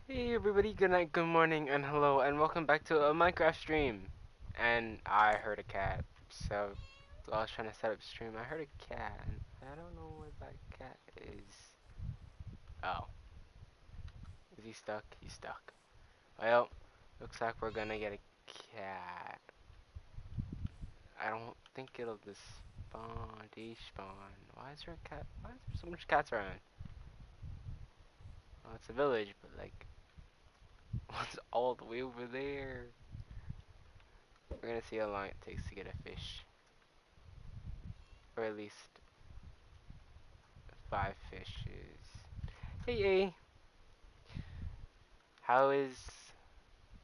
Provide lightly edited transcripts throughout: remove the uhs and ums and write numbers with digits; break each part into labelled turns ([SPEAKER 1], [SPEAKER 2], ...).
[SPEAKER 1] Hey everybody, good night, good morning, and hello, and welcome back to a Minecraft stream. And I heard a cat, so while I was trying to set up stream, I heard a cat, and I don't know where that cat is. Oh, is he stuck? He's stuck. Well, looks like we're gonna get a cat. I don't think it'll despawn, despawn. Why is there a cat? Why is there so much cats around? Oh, it's a village, but like, what's all the way over there? We're gonna see how long it takes to get a fish. Or at least 5 fishes. Hey, how is...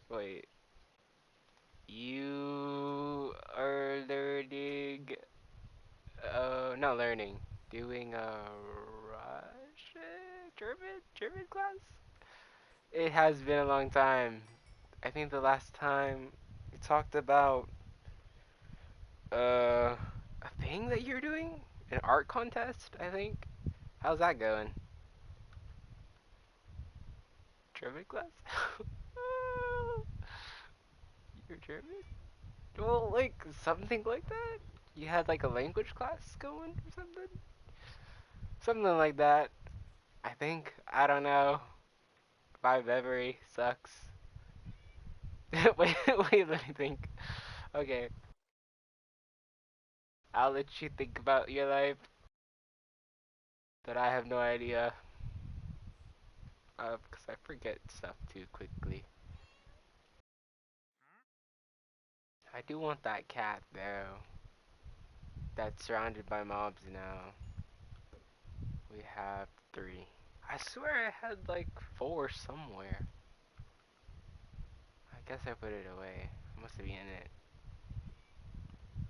[SPEAKER 1] Wait, you are learning... not learning. Doing a Russian? German class? It has been a long time. I think the last time we talked about, a thing that you're doing? An art contest, I think? How's that going? German class? You're German? Well, like, something like that? You had, like, a language class going or something? Something like that, I think. I don't know. My memory sucks. Wait, wait, let me think. Okay, I'll let you think about your life, but I have no idea. Because I forget stuff too quickly. I do want that cat, though. That's surrounded by mobs now. We have 3. I swear I had, like, 4 somewhere. I guess I put it away. I must have eaten it.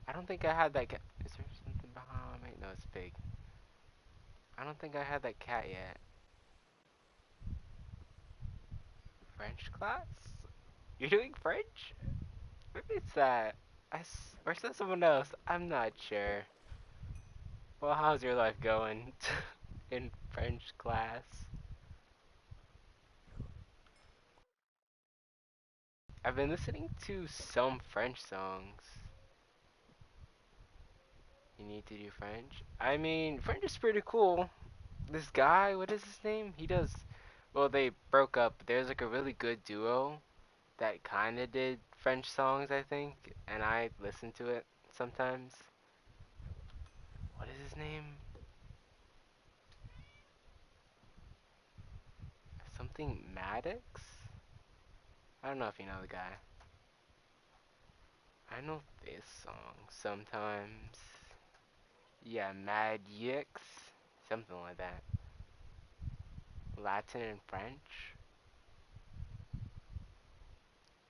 [SPEAKER 1] I don't think I had that cat. Is there something behind me? No, it's big. I don't think I had that cat yet. French class? You're doing French? Maybe it's that. Or is that someone else? I'm not sure. Well, how's your life going in French class? I've been listening to some French songs. You need to do French? I mean, French is pretty cool. This guy, what is his name? He does. Well, they broke up. There's like a really good duo that kind of did French songs, I think, and I listen to it sometimes. What is his name? Something Maddox? I don't know if you know the guy. I know this song sometimes. Yeah, Maddox. Something like that. Latin and French.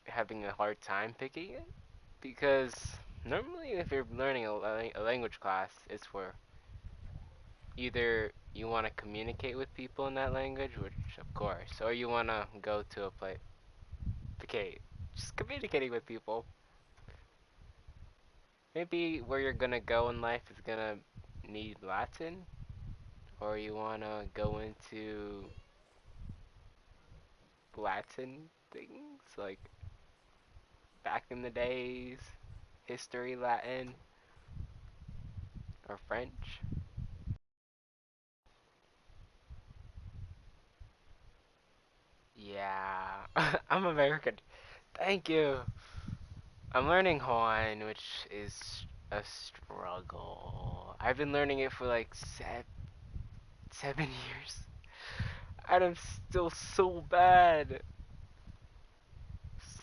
[SPEAKER 1] Having a hard time picking it? Because normally if you're learning a language class, it's for either you want to communicate with people in that language, which of course, or you want to go to a place. Okay, just communicating with people. Maybe where you're gonna go in life is gonna need Latin, or you want to go into Latin things, like back in the days, history Latin, or French. Yeah, I'm American. Thank you. I'm learning Hawaiian, which is a struggle. I've been learning it for like 7 years, and I'm still so bad.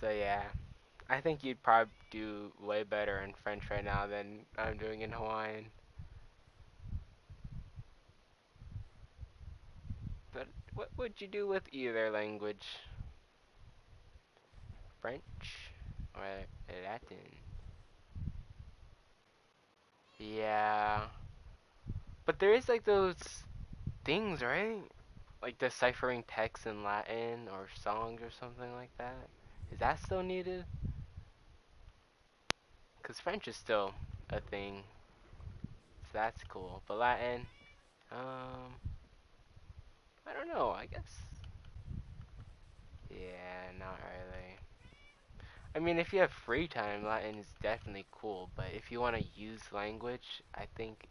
[SPEAKER 1] So yeah, I think you'd probably do way better in French right now than I'm doing in Hawaiian. But what would you do with either language? French or Latin? Yeah, but there is like those things, right? Like deciphering text in Latin or songs or something like that. Is that still needed? Because French is still a thing, so that's cool. But Latin, I don't know. I guess Yeah, not really. I mean, if you have free time, Latin is definitely cool, but if you want to use language, I think.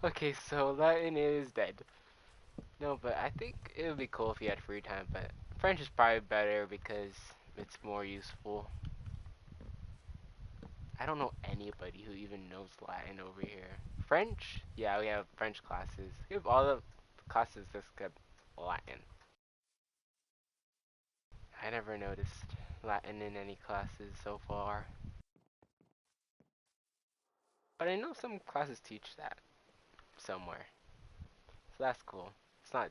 [SPEAKER 1] Okay, so Latin is dead. No, but I think it would be cool if you had free time, but French is probably better because it's more useful. I don't know anybody who even knows Latin over here. French? Yeah, we have French classes. We have all the classes except Latin. I never noticed Latin in any classes so far. But I know some classes teach that somewhere. So that's cool. It's not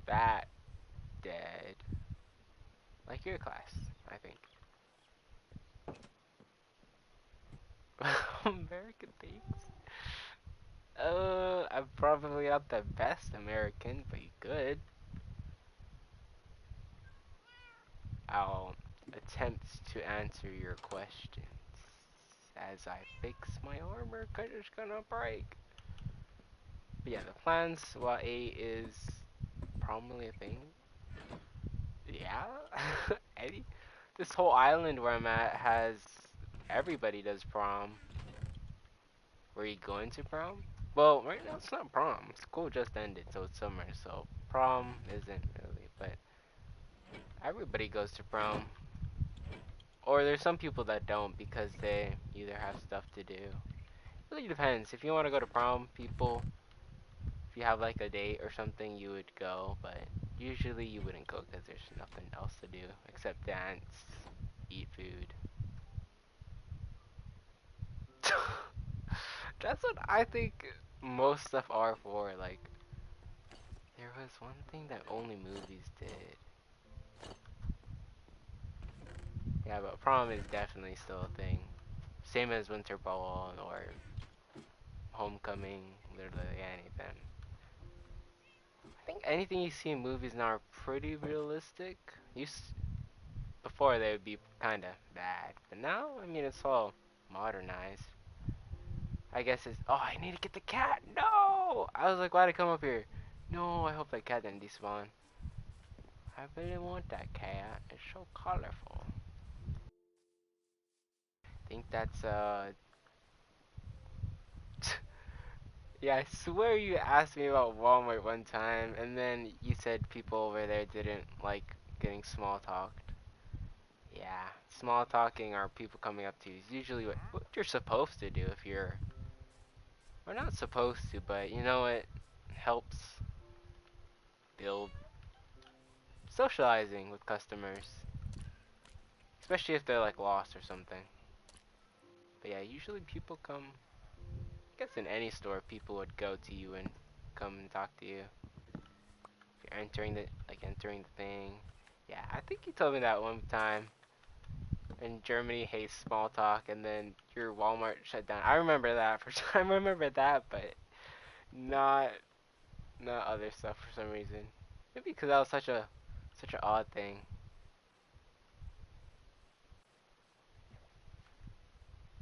[SPEAKER 1] that dead. Like your class, I think. American things? I'm probably not the best American, but you good. I'll attempt to answer your questions as I fix my armor, cause it's gonna break. But yeah, the plans, while A is probably a thing. Yeah? Eddie? This whole island where I'm at has everybody does prom. Were you going to prom? Well, right now it's not prom. School just ended, so it's summer, so prom isn't really, but everybody goes to prom. Or there's some people that don't because they either have stuff to do. Really depends. If you want to go to prom, people, if you have like a date or something, you would go, but usually you wouldn't go because there's nothing else to do except dance, eat food. That's what I think most stuff are for. Like, there was one thing that only movies did. Yeah, but prom is definitely still a thing. Same as winter ball or homecoming, literally anything. I think anything you see in movies now are pretty realistic. Before they would be kind of bad, but now, I mean, it's all modernized. I guess it's, oh, I need to get the cat. No! I was like, why'd I come up here? No, I hope that cat didn't despawn. I really want that cat. It's so colorful. I think that's, yeah, I swear you asked me about Walmart one time, and then you said people over there didn't like getting small talked. Yeah, small talking or people coming up to you is usually what you're supposed to do if you're, we're not supposed to, but you know it helps build socializing with customers, especially if they're like lost or something. But yeah, usually people come, I guess in any store, people would go to you and come and talk to you. If you're entering the thing. Yeah, I think you told me that one time. And Germany hates small talk, and then your Walmart shut down. I remember that for I remember that, but not other stuff for some reason. Maybe because that was such an odd thing.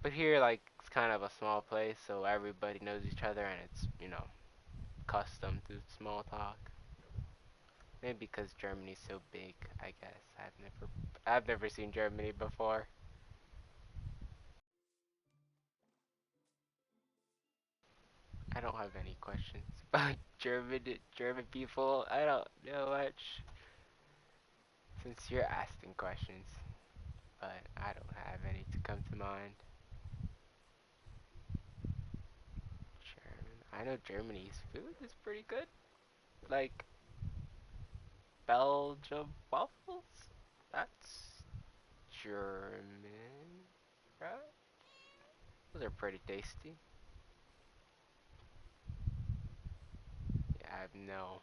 [SPEAKER 1] But here, like, it's kind of a small place, so everybody knows each other, and it's, custom to small talk. Maybe because Germany's so big, I guess. I've never seen Germany before. I don't have any questions about German people. I don't know much since you're asking questions, but I don't have any to come to mind. German. I know Germany's food is pretty good. Like Belgium waffles? That's German, right? Those are pretty tasty. Yeah, I have no.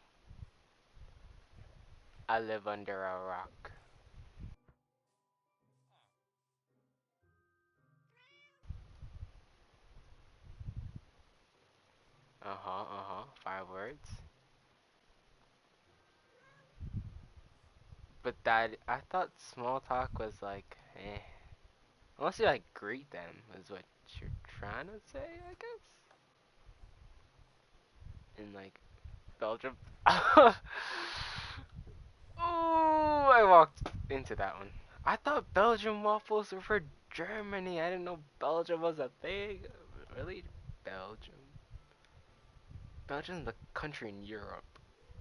[SPEAKER 1] I live under a rock. Uh-huh, uh-huh. 5 words. But that, I thought small talk was like, eh. Unless you like greet them, is what you're trying to say, I guess? In like Belgium. Ooh, into that one. I thought Belgian waffles were for Germany. I didn't know Belgium was a thing. Really? Belgium. Belgium's the country in Europe.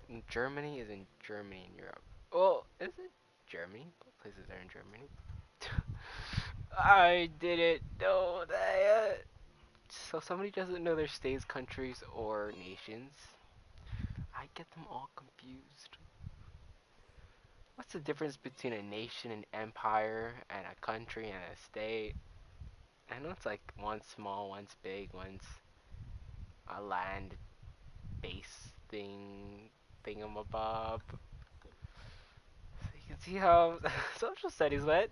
[SPEAKER 1] And Germany is in Germany in Europe. Well, is it Germany? What places are in Germany? I didn't know that. So somebody doesn't know their states, countries, or nations. I get them all confused. What's the difference between a nation, an empire, and a country and a state? I know it's like one's small, one's big, one's a land base thingamabob. So you can see how social studies went.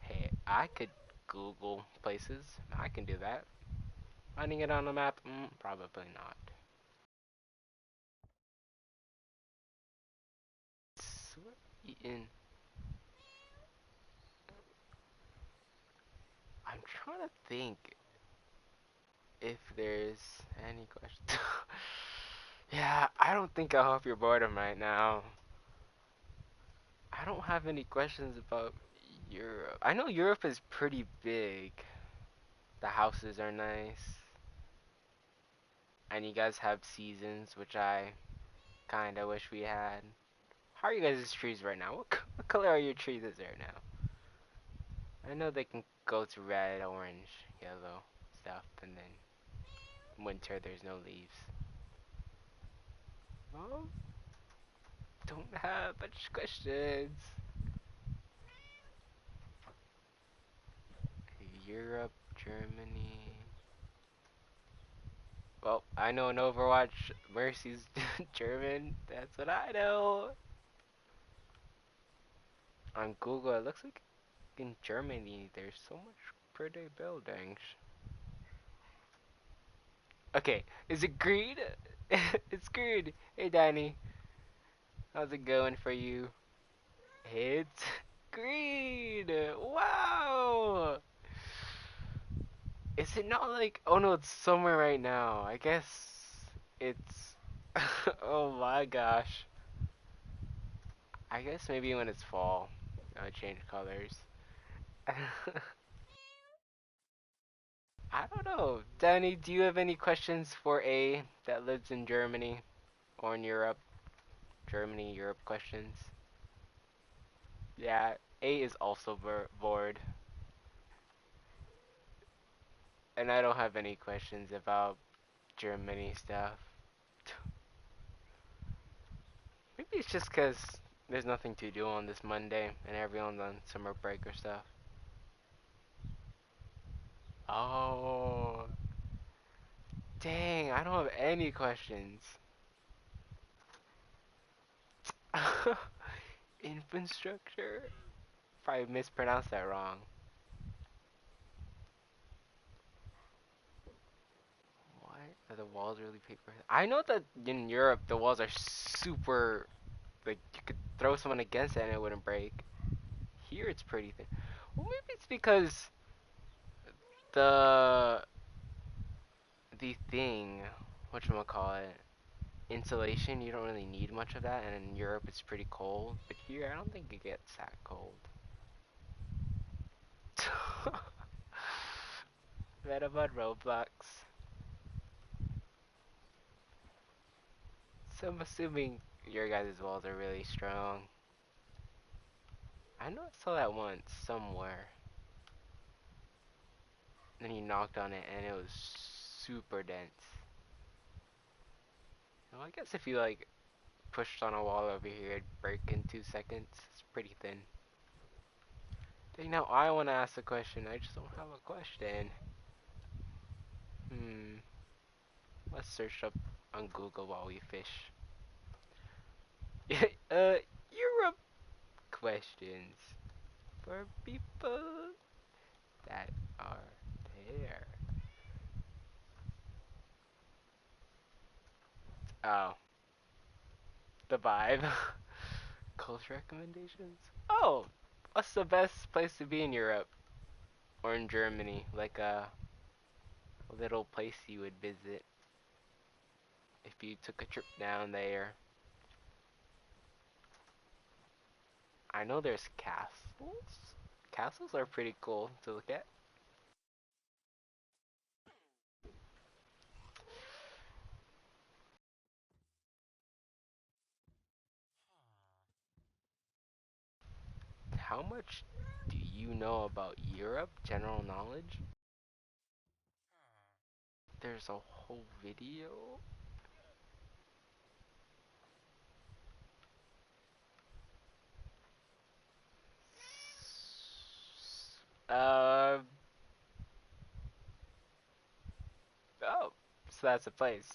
[SPEAKER 1] Hey, I could Google places. I can do that. Finding it on a map? Probably not. Eating. I'm trying to think if there's any questions. Yeah, I don't think I'll help your boredom right now. I don't have any questions about Europe. I know Europe is pretty big. The houses are nice. And you guys have seasons, which I kinda wish we had. How are you guys' trees right now? What color are your trees right now? I know they can go to red, orange, yellow stuff, and then winter there's no leaves. Well, don't have much questions. Europe, Germany. Well, I know in Overwatch, Mercy's German. That's what I know. On Google, it looks like in Germany there's so much pretty buildings. Okay, is it green? It's green. Hey, Danny. How's it going for you? It's green. Wow. Is it not like... Oh no, it's summer right now. I guess it's... Oh my gosh. I guess maybe when it's fall, I'll change colors. I don't know. Danny, do you have any questions for A that lives in Germany or in Europe? Germany, Europe questions? Yeah, A is also bored. And I don't have any questions about Germany stuff. Maybe it's just because there's nothing to do on this Monday and everyone's on summer break or stuff. Oh, dang, I don't have any questions. Infrastructure? Probably mispronounced that wrong. What? Are the walls really paper? I know that in Europe the walls are super, like you could throw someone against it and it wouldn't break. Here it's pretty thin. Well, maybe it's because the the thing, whatchamacallit, insulation, you don't really need much of that, and in Europe it's pretty cold. But here I don't think it gets that cold. Read about Roblox. So I'm assuming your guys' walls are really strong. I know I saw that once somewhere. Then you knocked on it and it was super dense. Well, I guess if you like pushed on a wall over here, it'd break in 2 seconds. It's pretty thin. Dang, now I want to ask a question. I just don't have a question. Hmm. Let's search up on Google while we fish. Europe questions for people that are there. Oh, the vibe. Culture recommendations? Oh, what's the best place to be in Europe or in Germany? Like a little place you would visit if you took a trip down there. I know there's castles. Castles are pretty cool to look at. How much do you know about Europe? General knowledge? There's a whole video? Uh, oh, so that's a place.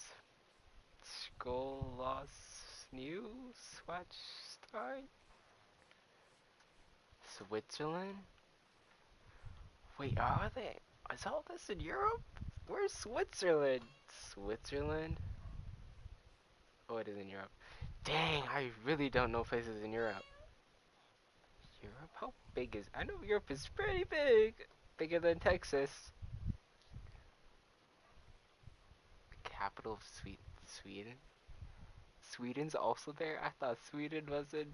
[SPEAKER 1] Skolos New Schwarzstein? Switzerland? Wait, are they? Is all this in Europe? Where's Switzerland? Switzerland? Oh, it is in Europe. Dang, I really don't know places in Europe. Europe? How big is? I know Europe is pretty big. Bigger than Texas. Capital of Sweden? Sweden's also there? I thought Sweden was in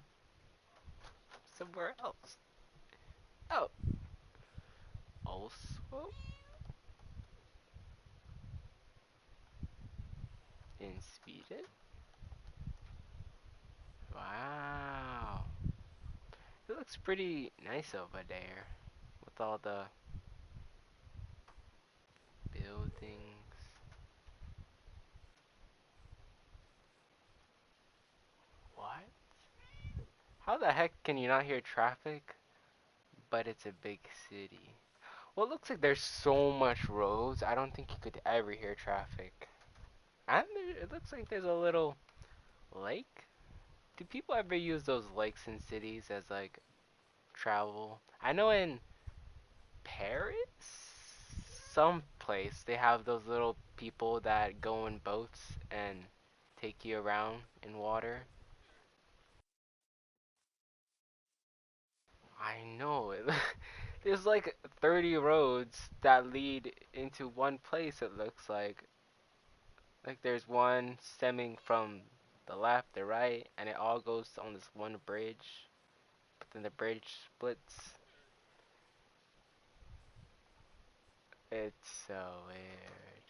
[SPEAKER 1] somewhere else. Oh, also in Sweden? Wow. It looks pretty nice over there with all the buildings. What? How the heck can you not hear traffic? But it's a big city. Well, it looks like there's so much roads. I don't think you could ever hear traffic. And it looks like there's a little lake. Do people ever use those lakes in cities as like travel? I know in Paris, some place they have those little people that go in boats and take you around in water. I know it. There's like 30 roads that lead into one place, it looks like. Like there's one stemming from the left, the right, and it all goes on this one bridge. But then the bridge splits. It's so weird.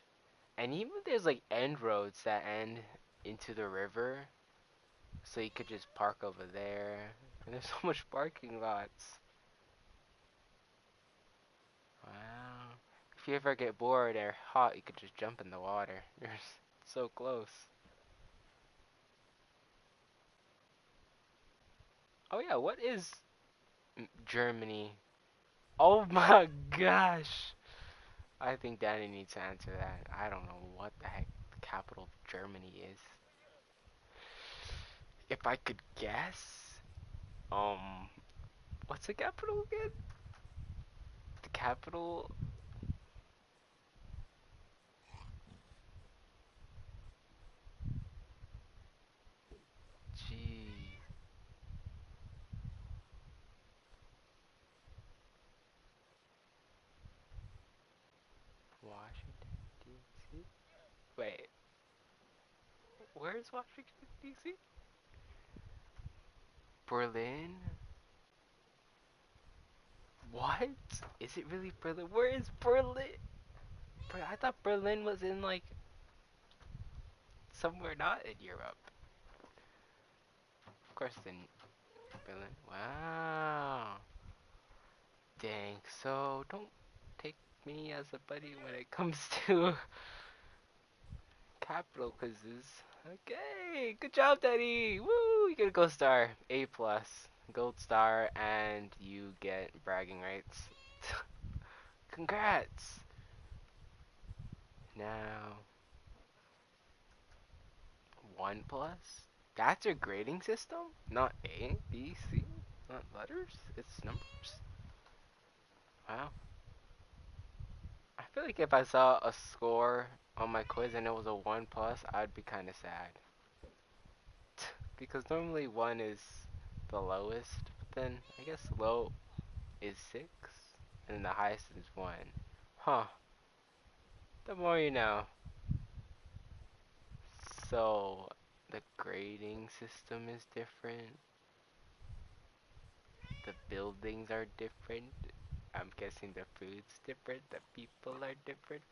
[SPEAKER 1] And even there's like end roads that end into the river. So you could just park over there. And there's so much parking lots. Wow. If you ever get bored or hot, you could just jump in the water. You're so close. Oh yeah, what is Germany? Oh my gosh. I think Danny needs to answer that. I don't know what the heck the capital of Germany is. If I could guess, um, what's the capital again? The capital, gee, Washington D.C. Wait, where's Washington D.C.? Berlin? What? Is it really Berlin? Where is Berlin? I thought Berlin was in like somewhere not in Europe. Of course, in Berlin. Wow. Dang. So don't take me as a buddy when it comes to capital quizzes. Okay. Good job, Daddy. Woo! You get a gold star. A plus. Gold star, and you get bragging rights. Congrats. Now, 1 plus? That's your grading system? Not A, B, C? Not letters? It's numbers? Wow. I feel like if I saw a score on my quiz and it was a 1 plus, I'd be kind of sad. Because normally 1 is the lowest, but then I guess low is 6, and the highest is 1. Huh. The more you know. So, the grading system is different. The buildings are different. I'm guessing the food's different. The people are different.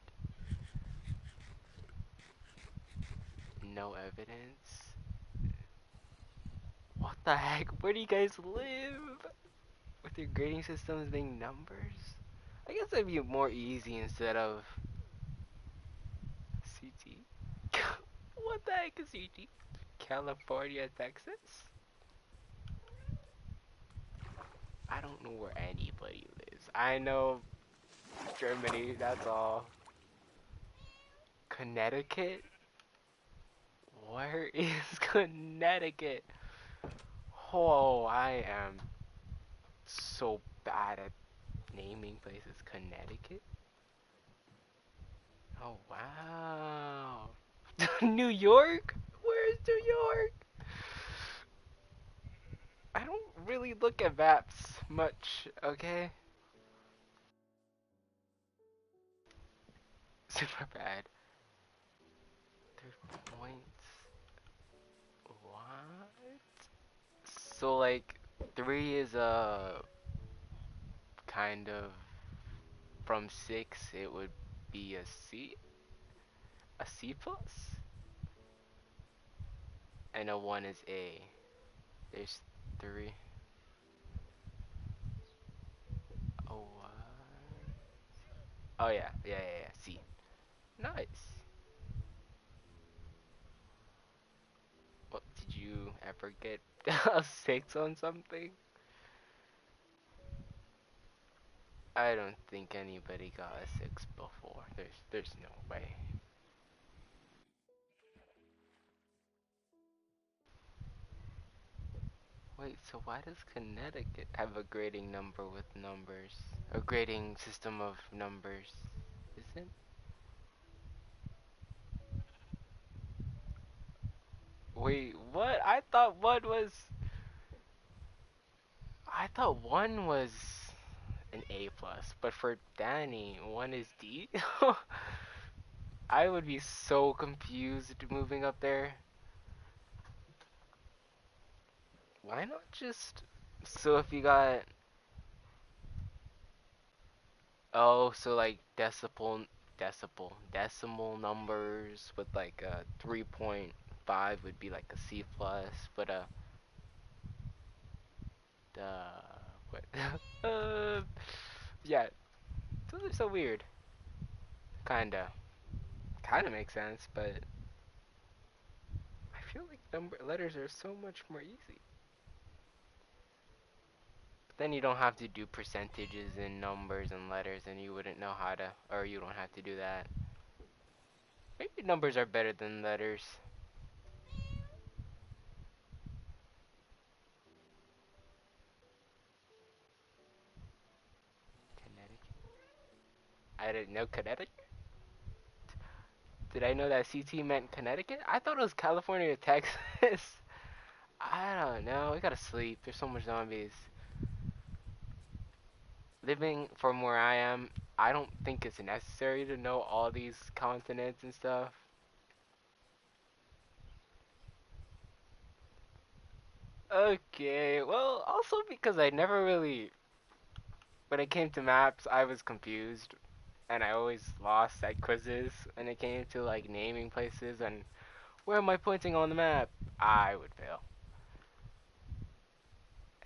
[SPEAKER 1] No evidence. What the heck? Where do you guys live? With your grading systems being numbers? I guess that'd be more easy instead of CT. What the heck is CT? California, Texas? I don't know where anybody lives. I know Germany, that's all. Connecticut? Where is Connecticut? Oh, I am so bad at naming places. Connecticut? Oh, wow. New York? Where's New York? I don't really look at maps much, okay? Super bad. 3 points. What? So, like, 3 is a kind of from 6, it would be a C plus, and a 1 is A. There's 3. Oh, what? Oh, yeah, yeah, C. Nice. What, did you ever get a 6 on something? I don't think anybody got a 6 before. There's no way. Wait, so why does Connecticut have a grading number with numbers? A grading system of numbers? Isn't? Wait, what? I thought 1 was an A plus, but for Danny, 1 is D? I would be so confused moving up there. Why not just... So if you got... Oh, so like decimal numbers with like a 3.5 would be like a C plus, but the what? Yeah, those are so weird. Kinda makes sense, but I feel like number letters are so much more easy. But then you don't have to do percentages in numbers and letters, and you wouldn't know how to, or you don't have to do that. Maybe numbers are better than letters. Connecticut. I didn't know Connecticut. Did I know that CT meant Connecticut? I thought it was California, Texas. I don't know. We gotta sleep. There's so much zombies. Living from where I am, I don't think it's necessary to know all these continents and stuff. Okay, well, also because I never really, when it came to maps, I was confused, and I always lost at quizzes when it came to like naming places and where am I pointing on the map? I would fail.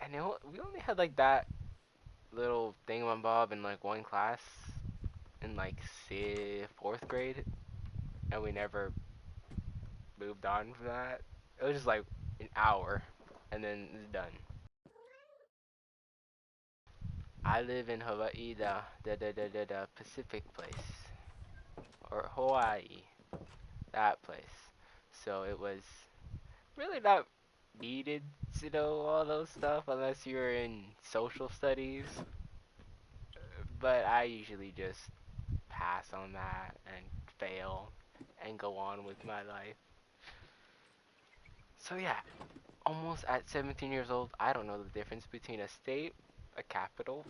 [SPEAKER 1] And we only had like that little thingamabob in like one class in like fourth grade, and we never moved on from that. It was just like an hour, and then it's done. I live in Hawaii, the Pacific place, or Hawaii, that place. So it was really not needed to know all those stuff unless you're in social studies. But I usually just pass on that and fail and go on with my life. So yeah, almost at 17 years old, I don't know the difference between a state, a capital,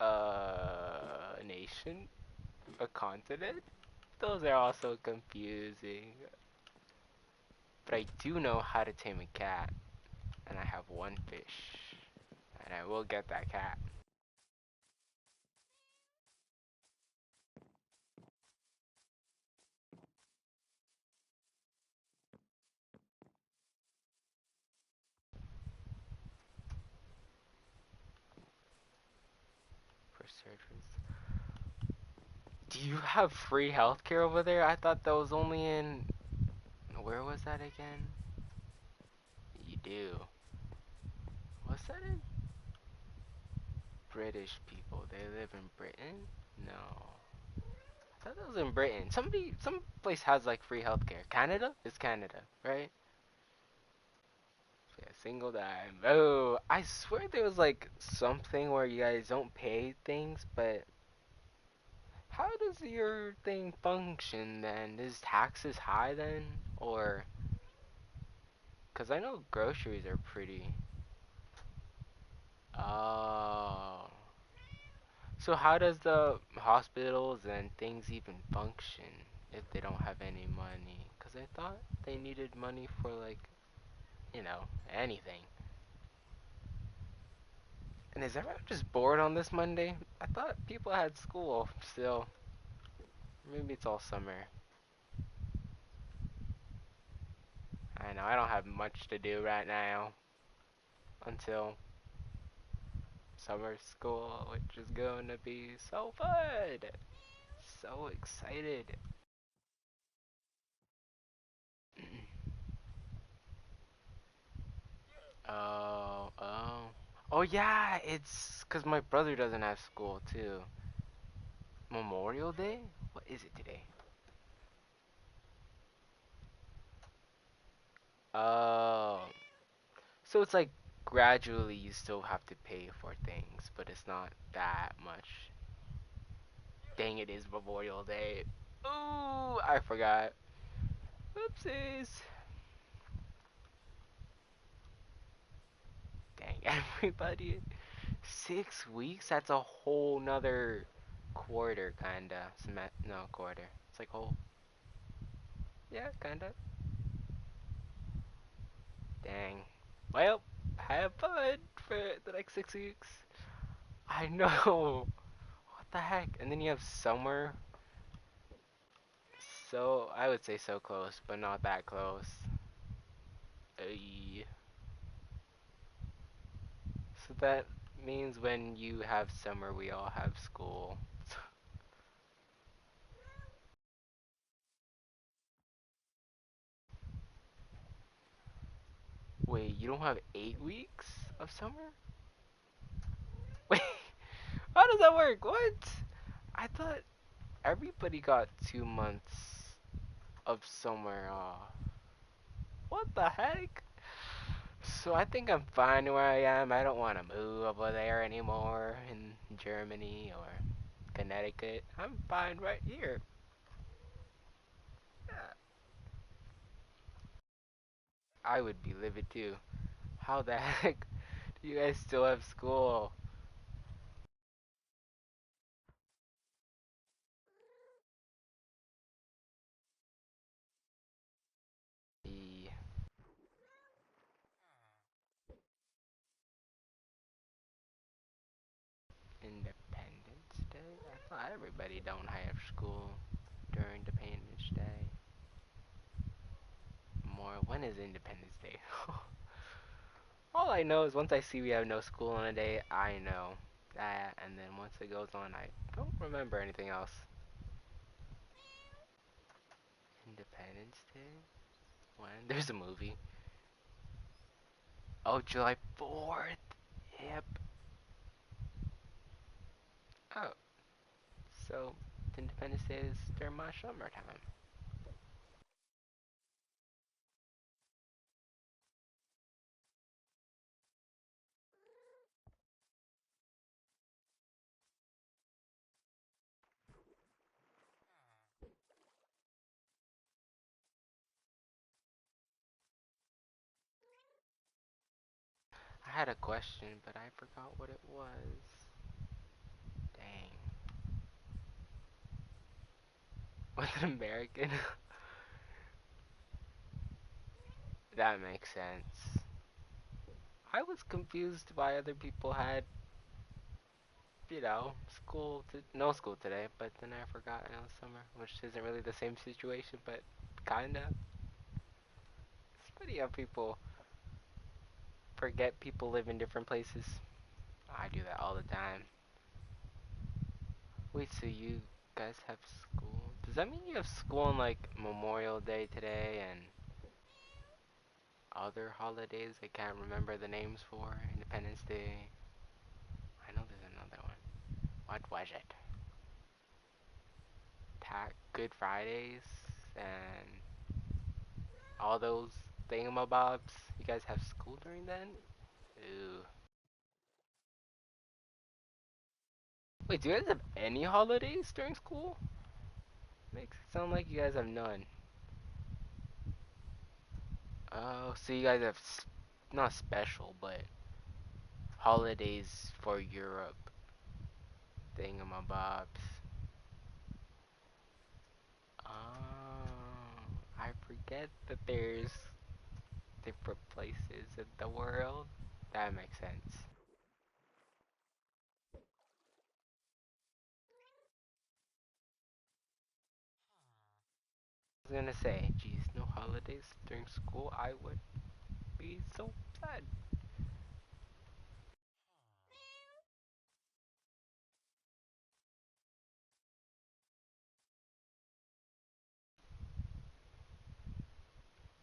[SPEAKER 1] a nation, a continent. Those are also confusing. But I do know how to tame a cat, and I have one fish. And I will get that cat. For surgeries. Do you have free healthcare over there? I thought that was only in. Where was that again? You do. What's that in? British people. They live in Britain? No. I thought that was in Britain. Some place has like free healthcare. Canada? It's Canada, right? Yeah, single dime. Oh, I swear there was like something where you guys don't pay things, but how does your thing function then? Is taxes high then? Or, cause I know groceries are pretty. Oh. So how does the hospitals and things even function if they don't have any money? Cause I thought they needed money for like, anything. And is everyone just bored on this Monday? I thought people had school still. Maybe it's all summer. I know I don't have much to do right now until summer school, which is going to be so fun. So excited. Oh, oh. Oh yeah, it's cuz my brother doesn't have school too. Memorial Day? What is it today? Oh. So it's like gradually you still have to pay for things, but it's not that much. Dang, it is Memorial Day. Ooh, I forgot. Oopsies. Dang, everybody. 6 weeks? That's a whole nother quarter, kinda. No, quarter. It's like whole. Yeah, kinda. Dang. Well, have fun for the next 6 weeks. I know. What the heck? And then you have summer. So, I would say so close, but not that close. Ay. So that means when you have summer, we all have school. Wait, you don't have 8 weeks of summer? Wait, how does that work? What? I thought everybody got 2 months of summer off. What the heck? So I think I'm fine where I am. I don't want to move over there anymore in Germany or Connecticut. I'm fine right here. Yeah, I would be livid too. How the heck do you guys still have school? The Independence Day? I thought everybody don't have school during Independence Day. More, when is Independence Day? All I know is once I see we have no school on a day, I know that, and then once it goes on, I don't remember anything else. Independence Day? When? There's a movie. Oh, July 4th. Yep. Oh, so Independence Day is during my summertime. I had a question, but I forgot what it was. Dang. Was it American? That makes sense. I was confused why other people had, no school today, but then I forgot it was summer, which isn't really the same situation, but kinda. It's funny how people forget people live in different places. I do that all the time. Wait, so you guys have school? Does that mean you have school on like Memorial Day today and other holidays I can't remember the names for? Independence Day. I know there's another one. What was it? Good Fridays and all those thingamabobs. You guys have school during then? Ooh. Wait, do you guys have any holidays during school? Makes it sound like you guys have none. Oh, so you guys have not special, but holidays for Europe thingamabobs. Oh, I forget that there's different places in the world. That makes sense. I was gonna say, geez, no holidays during school, I would be so sad.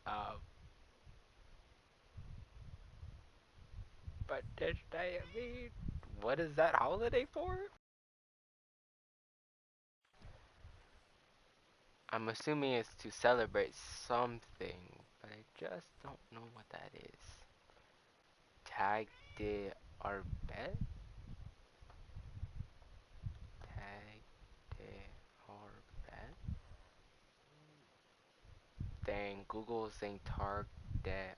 [SPEAKER 1] Uh, but did I mean, what is that holiday for? I'm assuming it's to celebrate something, but I just don't know what that is. Tag de Arbet? Tag de Arbet? Dang, Google is saying Target.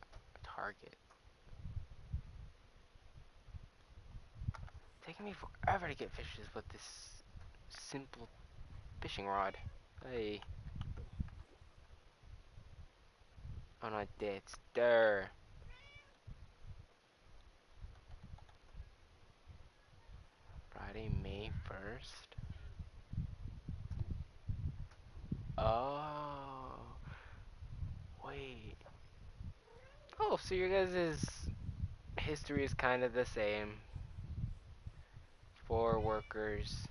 [SPEAKER 1] Taking me forever to get fishes with this simple fishing rod. Hey, on a dead stir. Friday, May 1st. Oh, wait. Oh, so your guys' history is kind of the same. For workers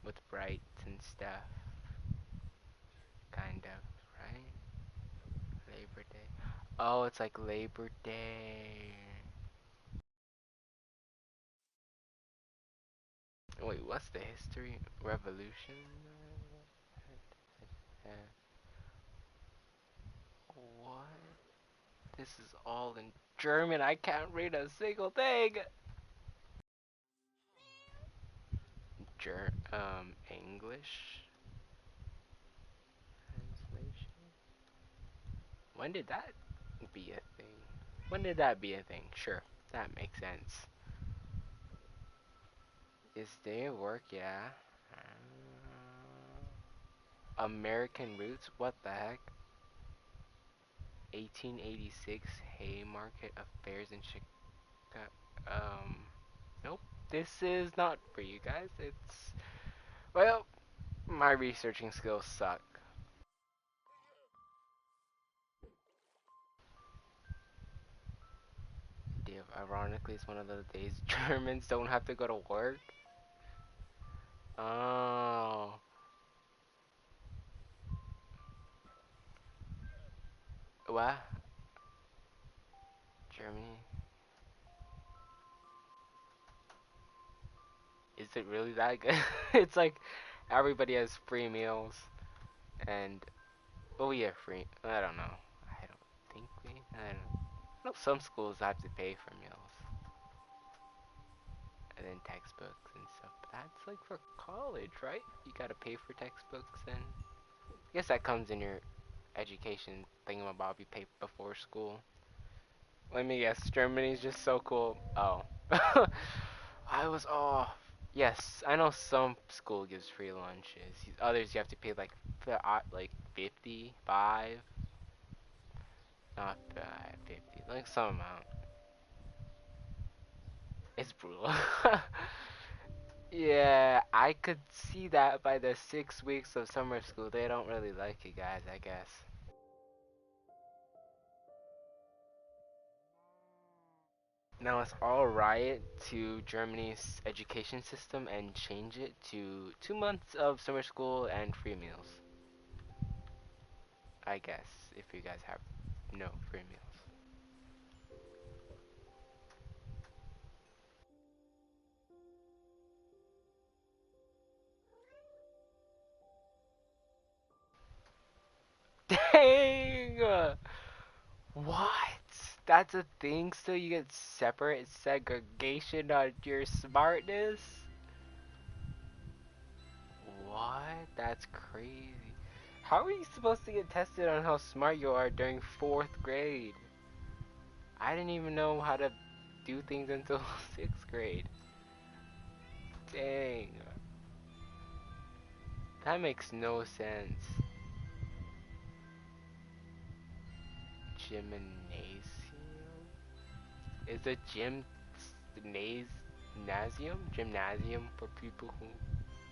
[SPEAKER 1] with rights and stuff. Kind of, right? Labor Day. Oh, it's like Labor Day. Wait, what's the history? Revolution? Uh, what? This is all in German. I can't read a single thing. English translation. When did that be a thing? When did that be a thing? Sure, that makes sense. Is day of work? Yeah. American Roots? What the heck? 1886 Haymarket Affairs in Chicago. Nope. This is not for you guys. It's, well, my researching skills suck. Ironically, it's one of those days Germans don't have to go to work. Oh, what? Germany? Is it really that good? It's like everybody has free meals, and oh yeah, free. I don't know. I don't think we. I don't know. I know some schools have to pay for meals and then textbooks and stuff. But that's like for college, right? You gotta pay for textbooks, and I guess that comes in your education thingamabob you pay before school. Let me guess, Germany's just so cool. Oh. I was off. Yes, I know some school gives free lunches. Others you have to pay like 55, not 50, Like some amount. It's brutal. Yeah, I could see that by the 6 weeks of summer school. They don't really like you guys, I guess. Now it's alright to Germany's education system and change it to 2 months of summer school and free meals. I guess, if you guys have no free meals. Dang! What? That's a thing? So you get separate segregation on your smartness? What? That's crazy. How are you supposed to get tested on how smart you are during 4th grade? I didn't even know how to do things until 6th grade. Dang. That makes no sense. Gymnasium? Is a gymnasium for people who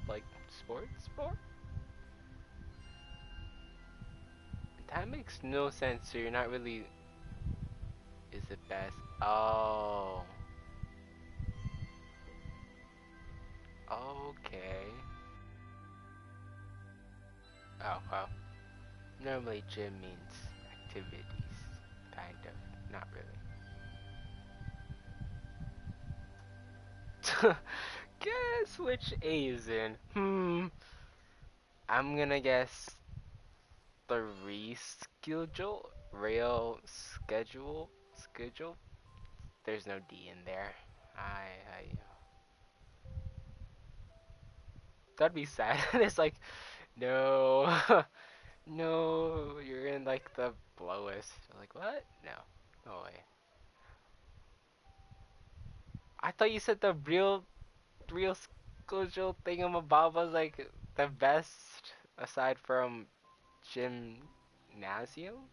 [SPEAKER 1] like sports more? That makes no sense, so you're not really is the best. Oh. Okay. Oh, well. Normally gym means activities. Kind of. Not really. Guess which A is in? I'm gonna guess the reschedule? Rail schedule? Schedule? There's no D in there. I that'd be sad. It's like, no, no, you're in like the lowest. Like, what? No, no way. I thought you said the real schedule thingamabob was like the best aside from gymnasium.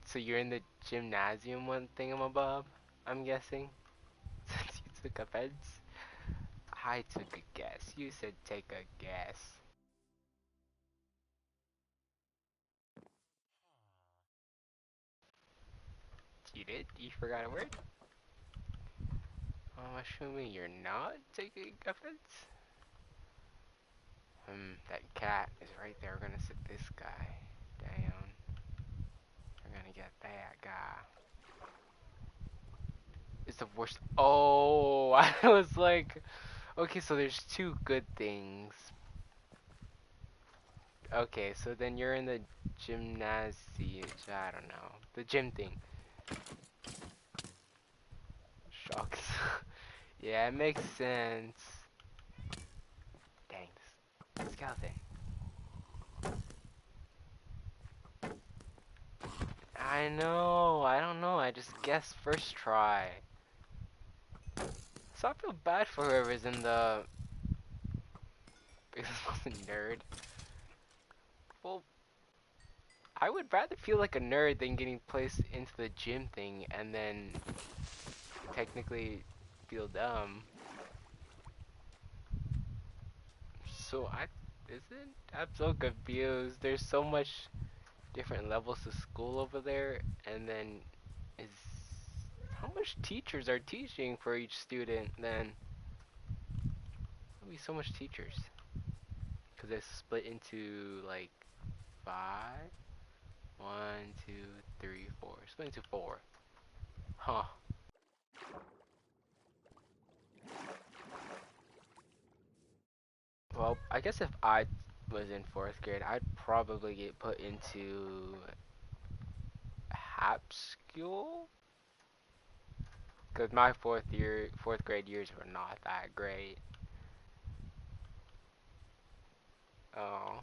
[SPEAKER 1] So you're in the gymnasium one thingamabob, I'm guessing. Since you took offense. I took a guess. You said take a guess. You did? You forgot a word? I'm assuming you're not taking offense? That cat is right there. We're gonna sit this guy down. We're gonna get that guy. It's the worst. Oh, I was like, okay, so there's two good things. Okay, so then you're in the gymnasium. I don't know. The gym thing. Shucks. Yeah, it makes sense. Dang, this skeleton. I know, I don't know, I just guessed first try. So I feel bad for whoever's in the nerd. Well, I would rather feel like a nerd than getting placed into the gym thing and then technically feel dumb. So I isn't I'm so confused. There's so much different levels of school over there, and then is how much teachers are teaching for each student then? There'll be so much teachers. Because it's split into like five? One, two, three, four. Split into four. Huh. Well, I guess if I was in 4th grade, I'd probably get put into HAP school. Because my 4th grade years were not that great. Oh,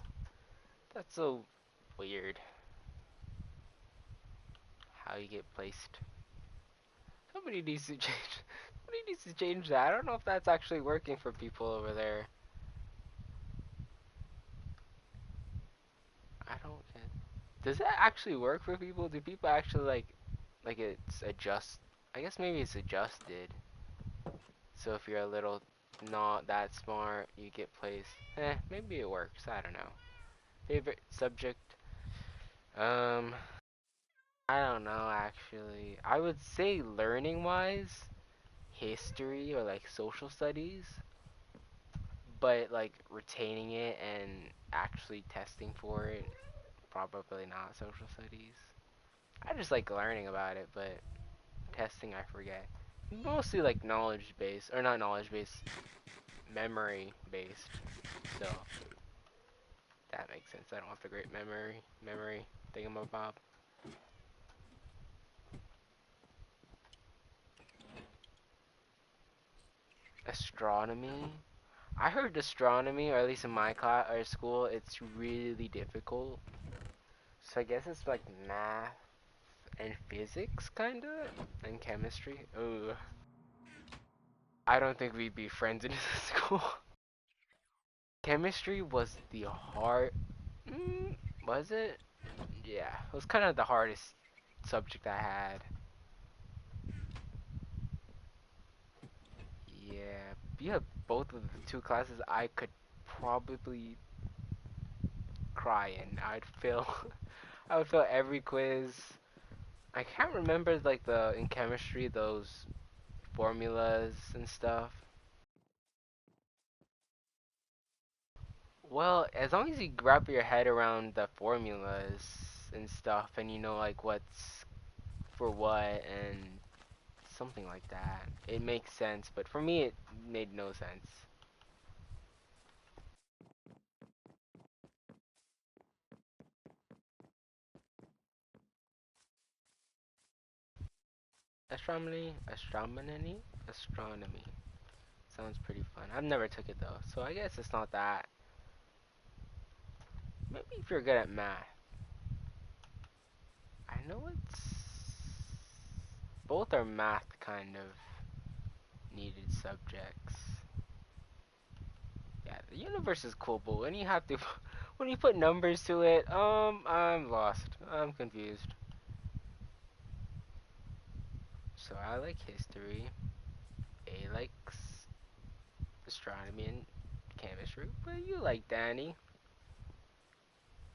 [SPEAKER 1] that's so weird. How you get placed. Somebody needs to change. Somebody needs to change that. I don't know if that's actually working for people over there. I don't get Does that actually work for people? Do people actually like it's adjust? I guess maybe it's adjusted. So if you're a little not that smart, you get placed. Maybe it works. I don't know. Favorite subject? Um, I don't know actually. I would say learning wise, history or like social studies, but like retaining it and actually testing for it, probably not social studies. I just like learning about it, but testing I forget. Mostly like knowledge based, or not knowledge based, memory based. So that makes sense. I don't have the great memory thingamabob. Astronomy. I heard astronomy, or at least in my class or school, it's really difficult. So I guess it's like math and physics, kinda, and chemistry. Ugh. I don't think we'd be friends in this school. Chemistry was the hard. Mm, was it? Yeah, it was kind of the hardest subject I had. Yeah, yeah, both of the two classes I could probably cry in. I'd fail. I would fail every quiz. I can't remember like the in chemistry those formulas and stuff. Well, as long as you wrap your head around the formulas and stuff, and you know like what's for what and something like that, it makes sense. But for me, it made no sense. Astronomy. Sounds pretty fun. I've never took it though, so I guess it's not that. Maybe if you're good at math. I know it's both are math kind of needed subjects. Yeah, the universe is cool, but when you have to, when you put numbers to it, I'm lost. I'm confused. So I like history. A likes astronomy and chemistry, but you like Danny.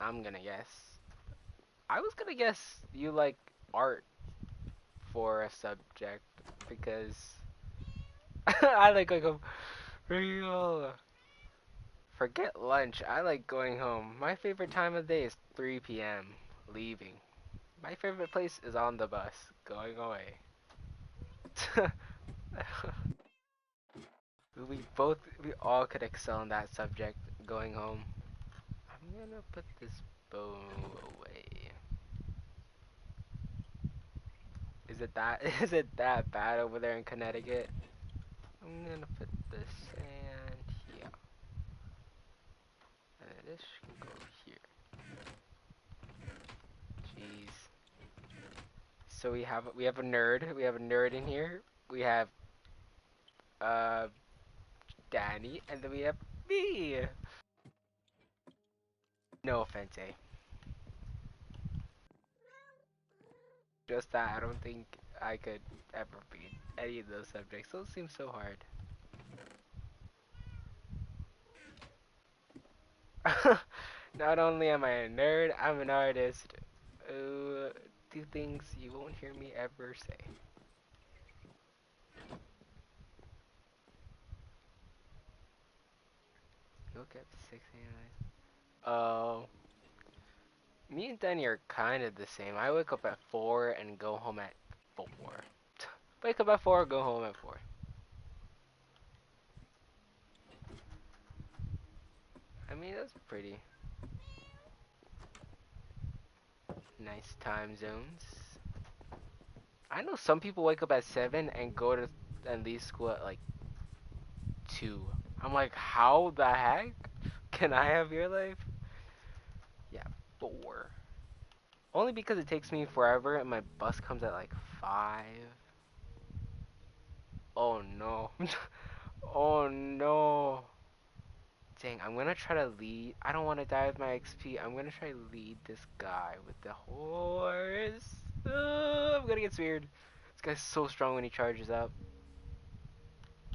[SPEAKER 1] I'm gonna guess. I was gonna guess you like art for a subject because I like a real. Forget lunch. I like going home. My favorite time of day is 3 p.m. leaving. My favorite place is on the bus going away. We all could excel in that subject going home. I'm gonna put this bow away. Is it that bad over there in Connecticut? I'm gonna put the sand here. And then this can go here. Jeez. So we have a nerd. We have a nerd in here. We have uh Danny, and then we have me. No offense, eh? Just that I don't think I could ever beat any of those subjects. Those seem so hard. Not only am I a nerd, I'm an artist. Two things you won't hear me ever say. You woke up 6 a.m. Oh, me and Danny are kind of the same. I wake up at 4 and go home at 4. Wake up at 4, go home at 4. I mean, that's pretty nice time zones. I know some people wake up at 7 and go to and leave school at like 2. I'm like, how the heck can I have your life? Yeah, 4. Only because it takes me forever and my bus comes at like 5. Oh no. Oh no. Dang, I'm gonna try to lead. I don't want to die with my XP. I'm gonna try to lead this guy with the horse. I'm gonna get speared. This guy's so strong when he charges up.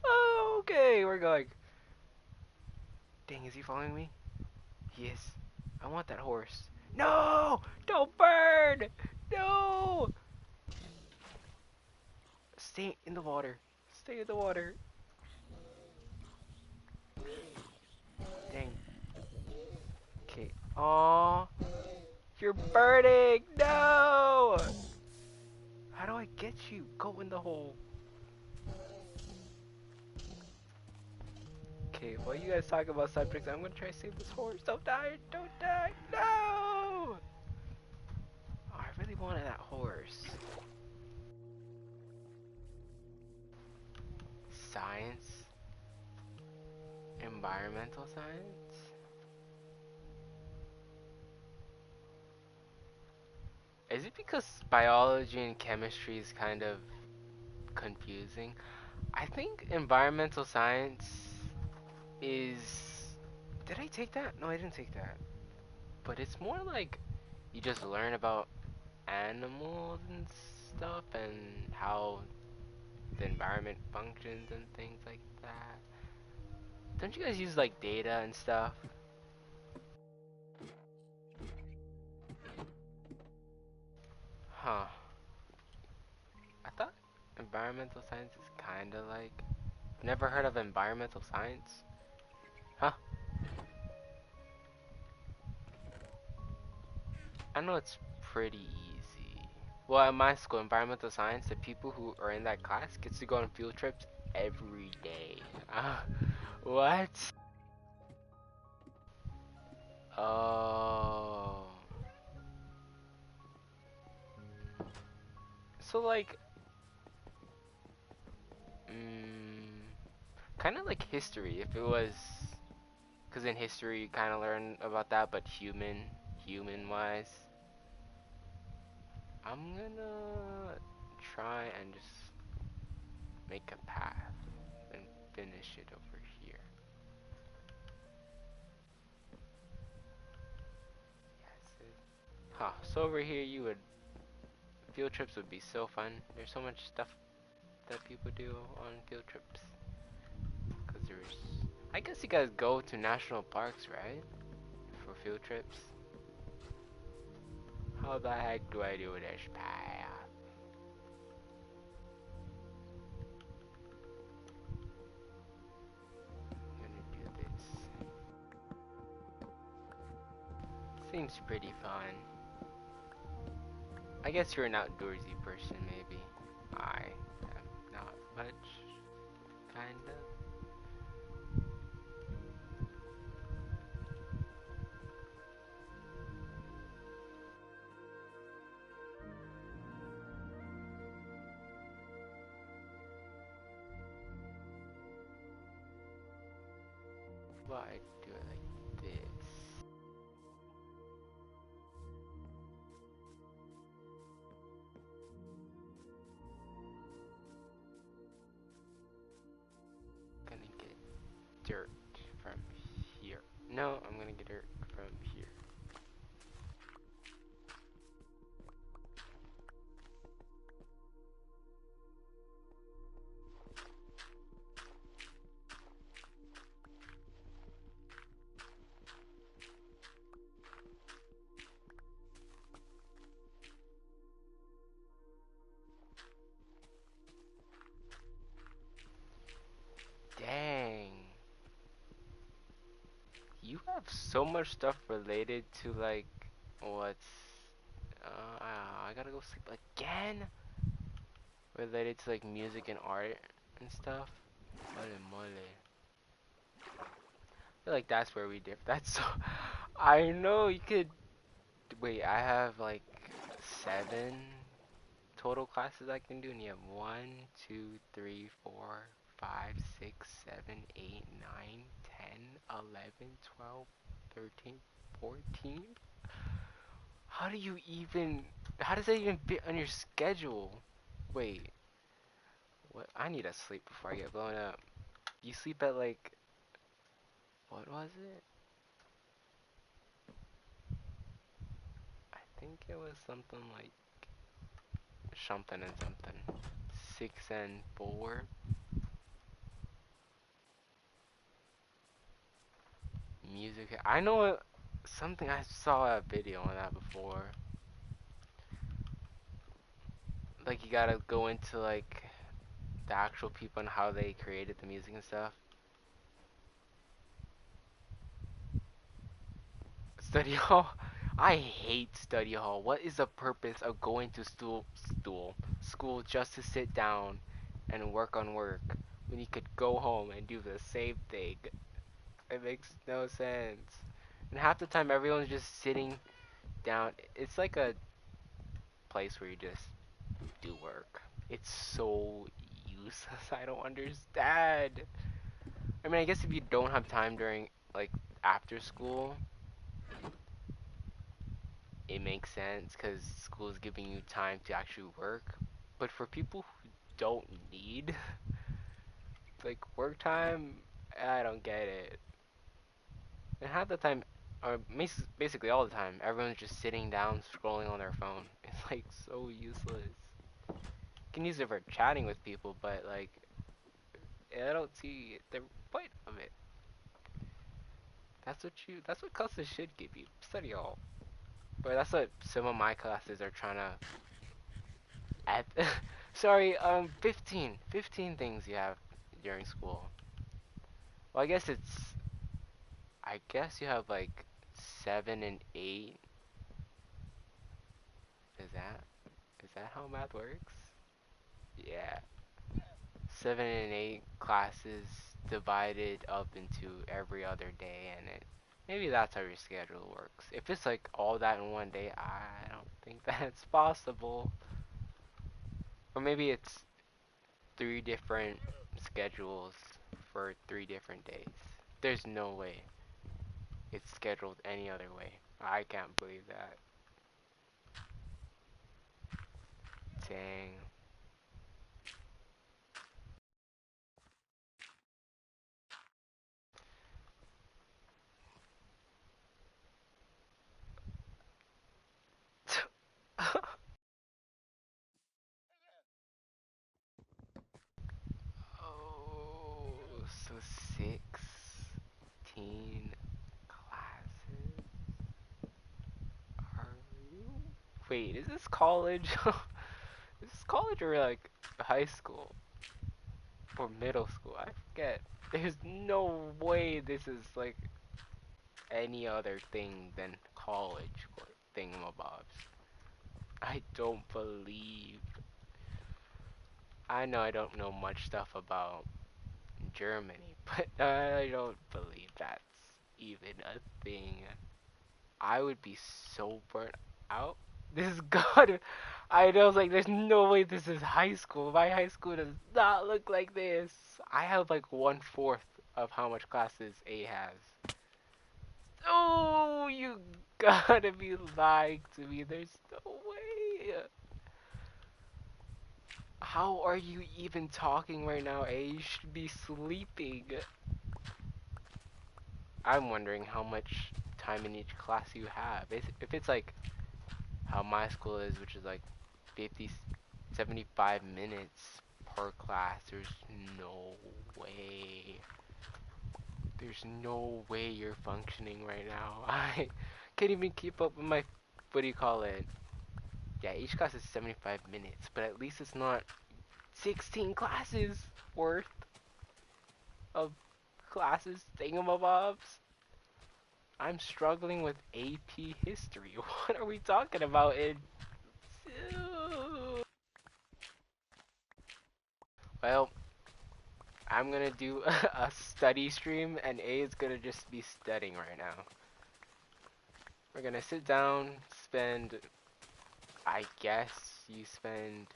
[SPEAKER 1] Oh, okay, we're going. Dang, is he following me? He is. I want that horse. No! Don't burn! No! Stay in the water. Stay in the water. Dang. Okay. Aw. You're burning! No! How do I get you? Go in the hole. Okay, while you guys talk about subjects, I'm gonna try to save this horse. Don't die! Don't die! No! Oh, I really wanted that horse. Science? Environmental science? Is it because biology and chemistry is kind of confusing? I think environmental science is. Did I take that? No, I didn't take that. But it's more like you just learn about animals and stuff and how the environment functions and things like that. Don't you guys use like data and stuff? Huh. I thought environmental science is kinda like. Never heard of environmental science? Huh? I know it's pretty easy. Well, at my school, environmental science, the people who are in that class gets to go on field trips every day. What? Oh. So like, kind of like history. If it was, because in history you kind of learn about that, but human wise, I'm gonna try and just make a path and finish it over here. Yes. Huh. So over here you would field trips would be so fun. There's so much stuff that people do on field trips. Cause there's, I guess you guys go to national parks, right? For field trips. How the heck do I do this path? I'm gonna do this. Seems pretty fun. I guess you're an outdoorsy person, maybe. I am not much, kinda. But I do it like this. Gonna get dirt from here. No, I'm gonna get dirt from here. Dang. You have so much stuff related to like what's I gotta go sleep again. Related to like music and art and stuff. Mole mole. I feel like that's where we differ. That's so. I know you could. Wait, I have like 7 total classes I can do, and you have 1, 2, 3, 4, 5, 6, 7, 8, 9, 10, 11, 12, 13, 14. How do you even? How does that even fit on your schedule? Wait, what? I need to sleep before I get blown up. You sleep at like What was it? I think it was something like something and something. 6 and 4. Music. I know something. I saw a video on that before. Like you gotta go into like the actual people and how they created the music and stuff. Study hall. I hate study hall. What is the purpose of going to school just to sit down and work on work when you could go home and do the same thing? It makes no sense. And half the time everyone's just sitting down. It's like a place where you just do work. It's so useless. I don't understand. I mean, I guess if you don't have time during like after school, it makes sense because school is giving you time to actually work. But for people who don't need like work time, I don't get it. And half the time, or basically all the time, everyone's just sitting down scrolling on their phone. It's like so useless. You can use it for chatting with people, but like I don't see the point of it. That's what classes should give you. Study hall. But that's what some of my classes are trying to add. Sorry, 15 things you have during school. Well, I guess you have like 7 and 8. Is that how math works? Yeah. 7 and 8 classes divided up into every other day, and maybe that's how your schedule works. If it's like all that in one day, I don't think that's possible. Or maybe it's 3 different schedules for 3 different days. There's no way it's scheduled any other way. I can't believe that. Dang. Oh, so 16 classes? Are you? Wait, is this college? Is this college or like high school or middle school? I forget. There's no way this is like any other thing than college thingamabobs. I don't believe. I know I don't know much stuff about Germany, but I don't believe that's even a thing. I would be so burnt out. This is God. I know, like, there's no way this is high school. My high school does not look like this. I have like 1/4 of how much classes A has. Oh, you gotta be lying to me. There's no way. How are you even talking right now, A? You should be sleeping. I'm wondering how much time in each class you have. If it's like how my school is, which is like 50, 75 minutes per class, no way. There's no way you're functioning right now. I can't even keep up with my, what do you call it? Yeah, each class is 75 minutes, but at least it's not 16 classes worth of classes thingamabobs. I'm struggling with AP history. What are we talking about in... Well, I'm gonna do a study stream and A is gonna just be studying right now. We're gonna sit down, spend... I guess you spend...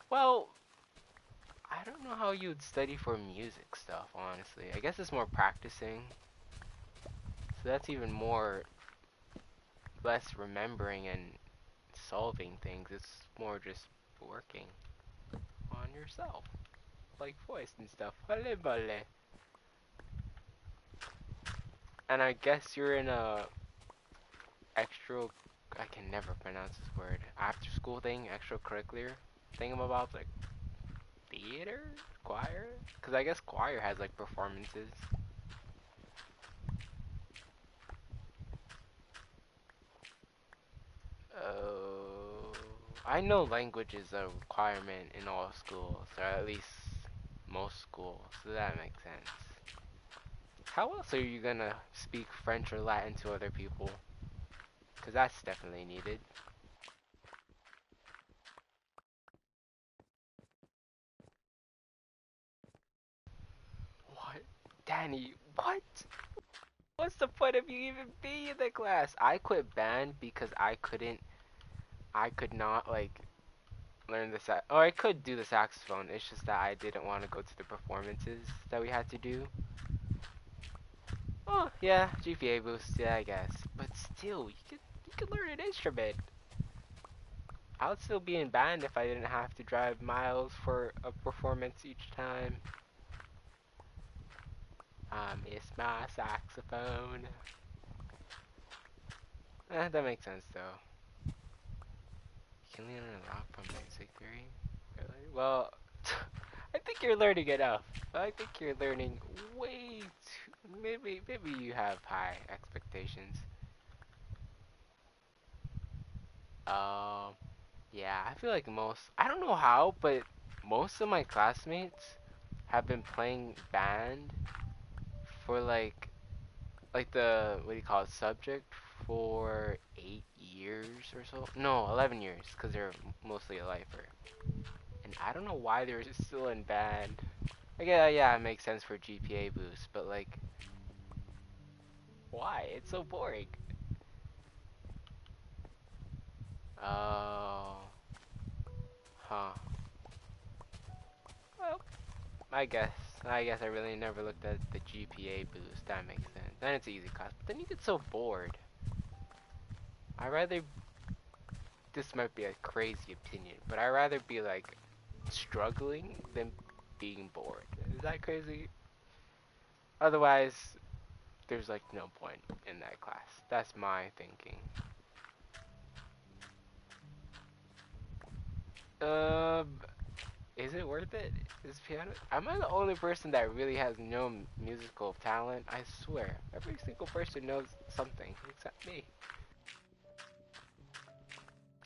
[SPEAKER 1] Well, I don't know how you'd study for music stuff, honestly. I guess it's more practicing. So that's even more... less remembering and solving things. It's more just working on yourself. Like voice and stuff. Halimale. And I guess you're in a extra. I can never pronounce this word. After school thing, extracurricular thing about like theater, choir. Cause I guess choir has like performances. Oh, I know language is a requirement in all schools, or at least most schools, so that makes sense. How else are you gonna speak French or Latin to other people? Because that's definitely needed. What? Danny, what? What's the point of you even being in the class? I quit band because I could not, like, learn the or I could do the saxophone. It's just that I didn't want to go to the performances that we had to do. Oh, yeah, GPA boost, yeah, I guess. But still, you could learn an instrument. I would still be in band if I didn't have to drive miles for a performance each time. I miss my saxophone. That makes sense though. You can learn a lot from music theory. Really? Well, I think you're learning enough. I think you're learning way too. Maybe you have high expectations. Um, yeah, I feel like most. I don't know how, but most of my classmates have been playing band for like the what do you call it subject for 8 years or so. No, 11 years, cause they're mostly a lifer. And I don't know why they're still in band. Like, yeah, it makes sense for GPA boost, but like, why? It's so boring. Oh, huh. Well, I guess. I guess I really never looked at the GPA boost. That makes sense. Then it's an easy class. But then you get so bored. I rather. This might be a crazy opinion, but I rather be like struggling than being bored. Is that crazy? Otherwise, there's like no point in that class. That's my thinking. Um, is it worth it? Is piano? Am I the only person that really has no musical talent? I swear, every single person knows something except me.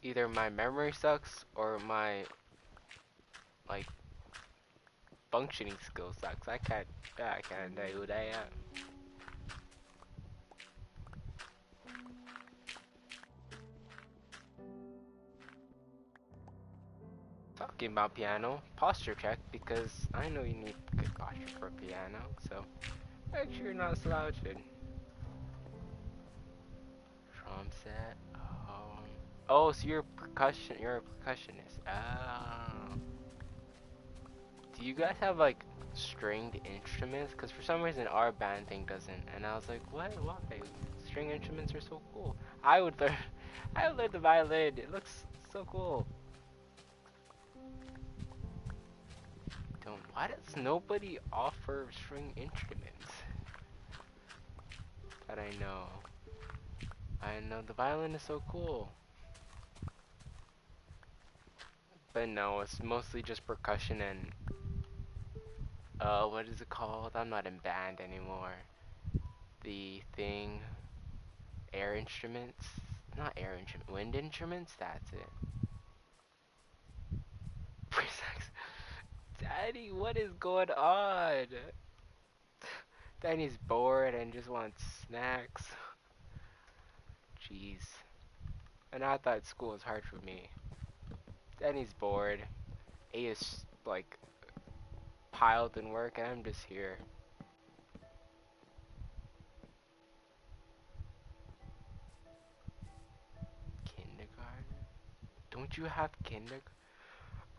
[SPEAKER 1] Either my memory sucks or my like functioning skill sucks. I can't do that. Talking about piano, posture check because I know you need good posture for piano. So make sure you're not slouching. Drum set. Oh, so you're percussion. You're a percussionist. Oh. Do you guys have like stringed instruments? Because for some reason our band thing doesn't. And I was like, what? Why? String instruments are so cool. I would learn. I would learn the violin. It looks so cool. Don't. Why does nobody offer string instruments? That I know. I know the violin is so cool. But no, it's mostly just percussion and what is it called? I'm not in band anymore. The thing, air instruments? Not air instrument, wind instruments? That's it. Pre-sex. Daddy, what is going on? Danny's bored and just wants snacks. Jeez. And I thought school was hard for me. Danny's bored. A is like piled in work and I'm just here. Kindergarten? Don't you have kindergarten?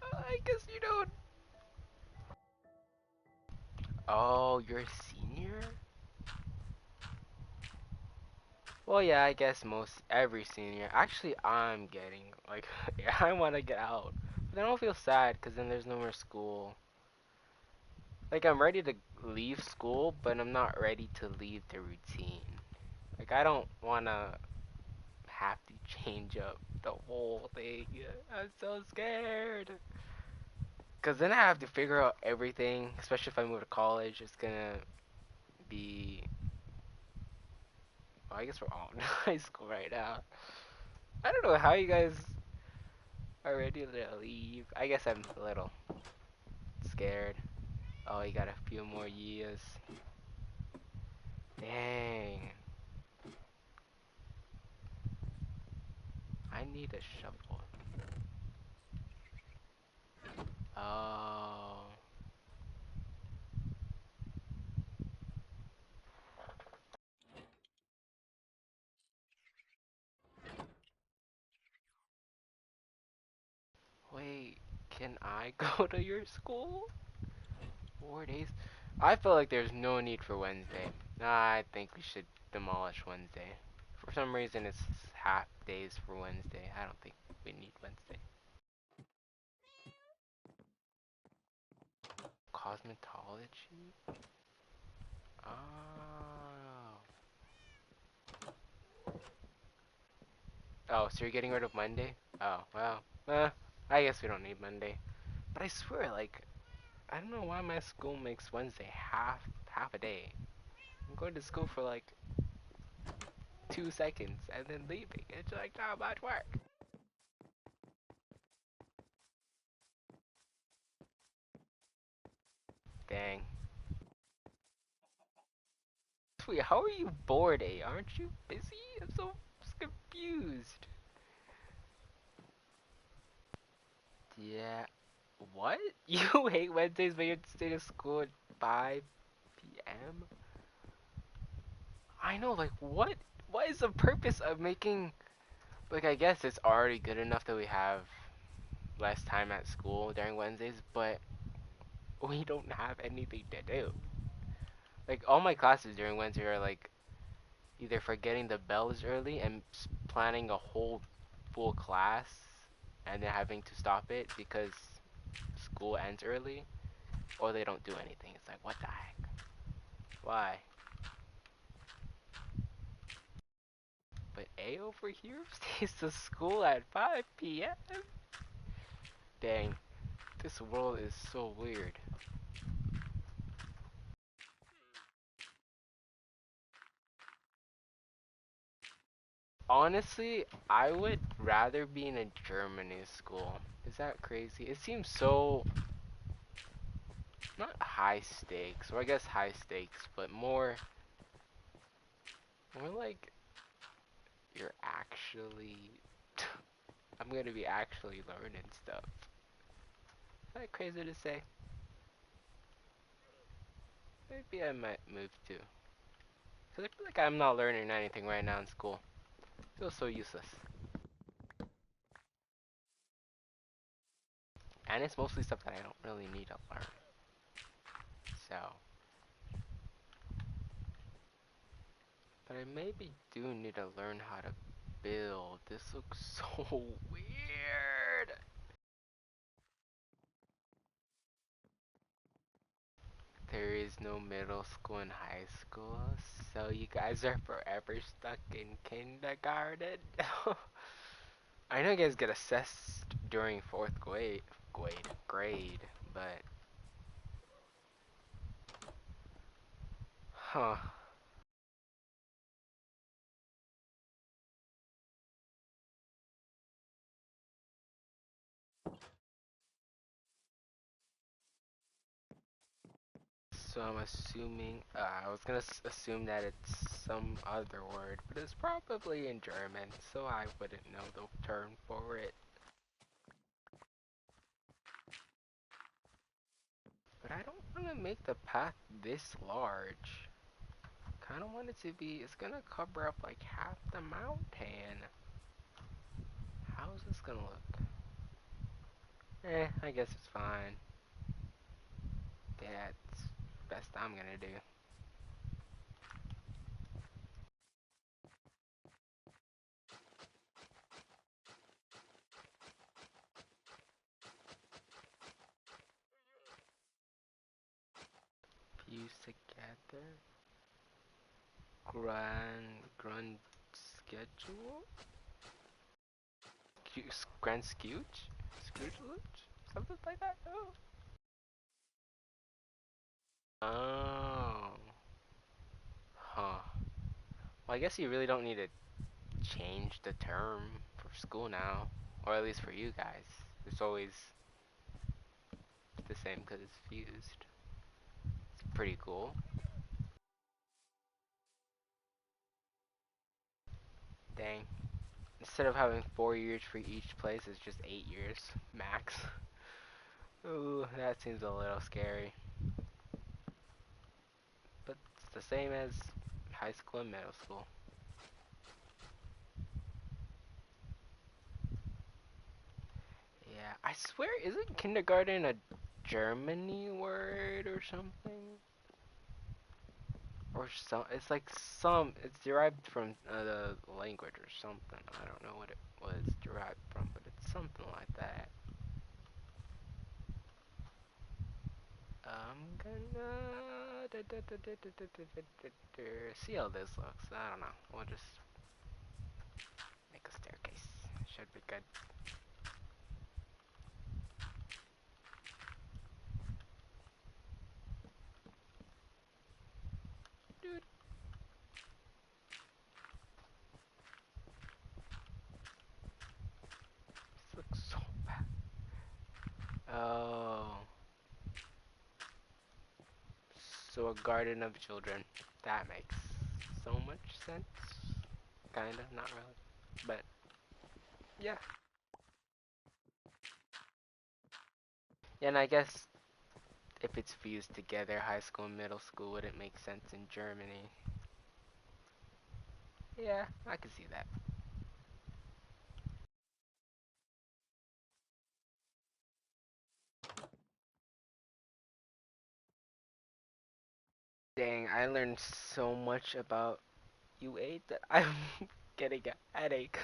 [SPEAKER 1] I guess you don't. Oh, you're a senior? Well, yeah, I guess most every senior. Actually, I'm getting like I want to get out, but then I don't feel sad because then there's no more school. Like I'm ready to leave school, but I'm not ready to leave the routine. Like, I don't wanna have to change up the whole thing. I'm so scared. Cause then I have to figure out everything, especially if I move to college. It's gonna be. Well, I guess we're all in high school right now. I don't know how you guys are ready to leave. I guess I'm a little scared. Oh, you got a few more years. Dang. I need a shovel. Oh. Wait, can I go to your school? 4 days? I feel like there's no need for Wednesday. I think we should demolish Wednesday. For some reason, it's half days for Wednesday. I don't think we need Wednesday. Cosmetology? Oh. Oh, so you're getting rid of Monday? Oh, well. I guess we don't need Monday. But I swear, like, I don't know why my school makes Wednesday half a day. I'm going to school for like 2 seconds and then leaving. It's like not much work. Dang. Wait, how are you bored, eh? Aren't you busy? I'm so confused. Yeah. What? You hate Wednesdays, but you have to stay to school at 5 p.m.? I know, like, what? What is the purpose of making. Like, I guess it's already good enough that we have less time at school during Wednesdays, but we don't have anything to do. Like, all my classes during Wednesday are like either forgetting the bells early and planning a whole full class and then having to stop it because school ends early, or they don't do anything. It's like, what the heck? Why? But A over here stays to school at 5 p.m.? Dang, this world is so weird. Honestly, I would rather be in a Germany school. Is that crazy? It seems so, not high stakes, or I guess high stakes, but more like you're actually, I'm gonna be actually learning stuff. Is that crazy to say? Maybe I might move too. Cause I feel like I'm not learning anything right now in school. It feels so useless. And it's mostly stuff that I don't really need to learn. So, but I maybe do need to learn how to build. This looks so weird. There is no middle school and high school, so you guys are forever stuck in kindergarten. I know you guys get assessed during fourth grade, but huh. So I'm assuming, I was gonna assume that it's some other word, but it's probably in German, so I wouldn't know the term for it. But I don't want to make the path this large. Kind of want it to be, it's gonna cover up like half the mountain. How's this gonna look? I guess it's fine. That's best I'm gonna do. Fuse together. Grand schedule? Grand Scooch? Scrooge? Something like that? Oh. Huh. Well, I guess you really don't need to change the term for school now. Or at least for you guys. It's always the same because it's fused. It's pretty cool. Dang. Instead of having 4 years for each place, it's just 8 years max. Ooh, that seems a little scary. But it's the same as high school and middle school. Yeah, I swear, isn't kindergarten a Germany word or something? Or some, it's like it's derived from the language or something. I don't know what it was derived from, but it's something like that. I'm gonna see how this looks. I don't know. We'll just make a staircase. Should be good. Dude, this looks so bad. Oh, so a garden of children. That makes so much sense. Kinda, not really. But yeah. Yeah, and I guess if it's fused together, high school and middle school wouldn't make sense in Germany. Yeah, I can see that. Dang, I learned so much about U8 that I'm getting a headache.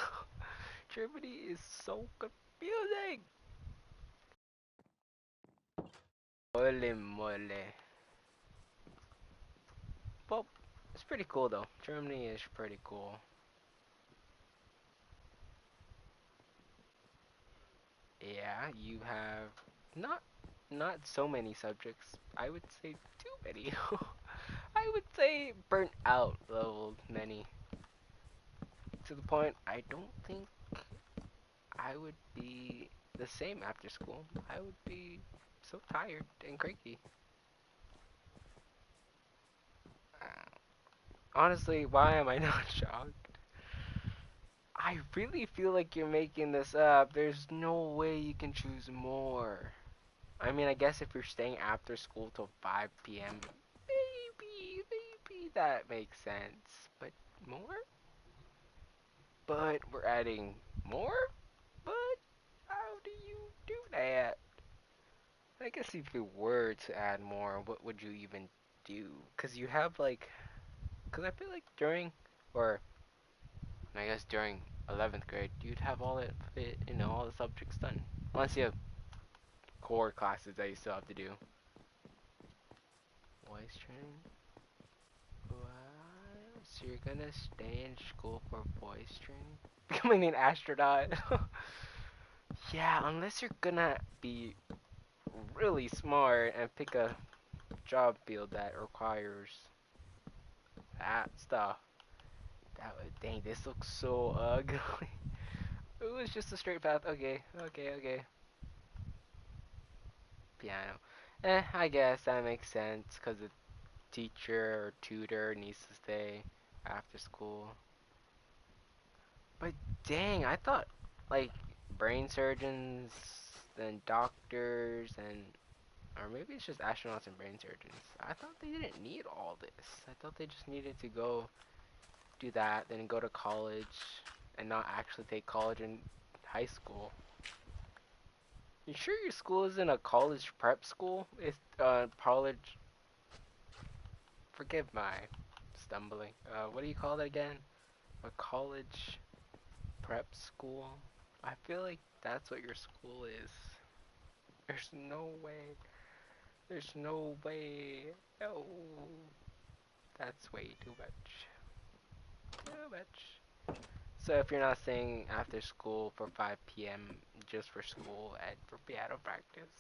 [SPEAKER 1] Germany is so confusing. Mole mole. Well, it's pretty cool though. Germany is pretty cool. Yeah, you have not not so many subjects. I would say too many. I would say burnt out level many. To the point I don't think I would be the same after school. I would be so tired and cranky. Honestly, why am I not shocked? I really feel like you're making this up. There's no way you can choose more. I mean, I guess if you're staying after school till 5 p.m., maybe that makes sense. But more? But we're adding more? But how do you do that? I guess if you were to add more, what would you even do? Because you have like, because I feel like during, or I guess during 11th grade, you'd have all all the subjects done. Unless you have core classes that you still have to do. Voice training? What? So you're gonna stay in school for voice training? Becoming an astronaut? Yeah, unless you're gonna be really smart and pick a job field that requires that stuff. That would, dang, this looks so ugly. It was just a straight path. Okay. Piano. I guess that makes sense because the teacher or tutor needs to stay after school. But dang, I thought like brain surgeons, then doctors, and or maybe it's just astronauts and brain surgeons. I thought they didn't need all this. I thought they just needed to go do that, then go to college, and not actually take college in high school. You sure your school isn't a college prep school? It's college. Forgive my stumbling. What do you call it again? A college prep school? I feel like that's what your school is. There's no way. There's no way. Oh, that's way too much. Too much. So if you're not staying after school for 5 p.m. just for school and for piano practice,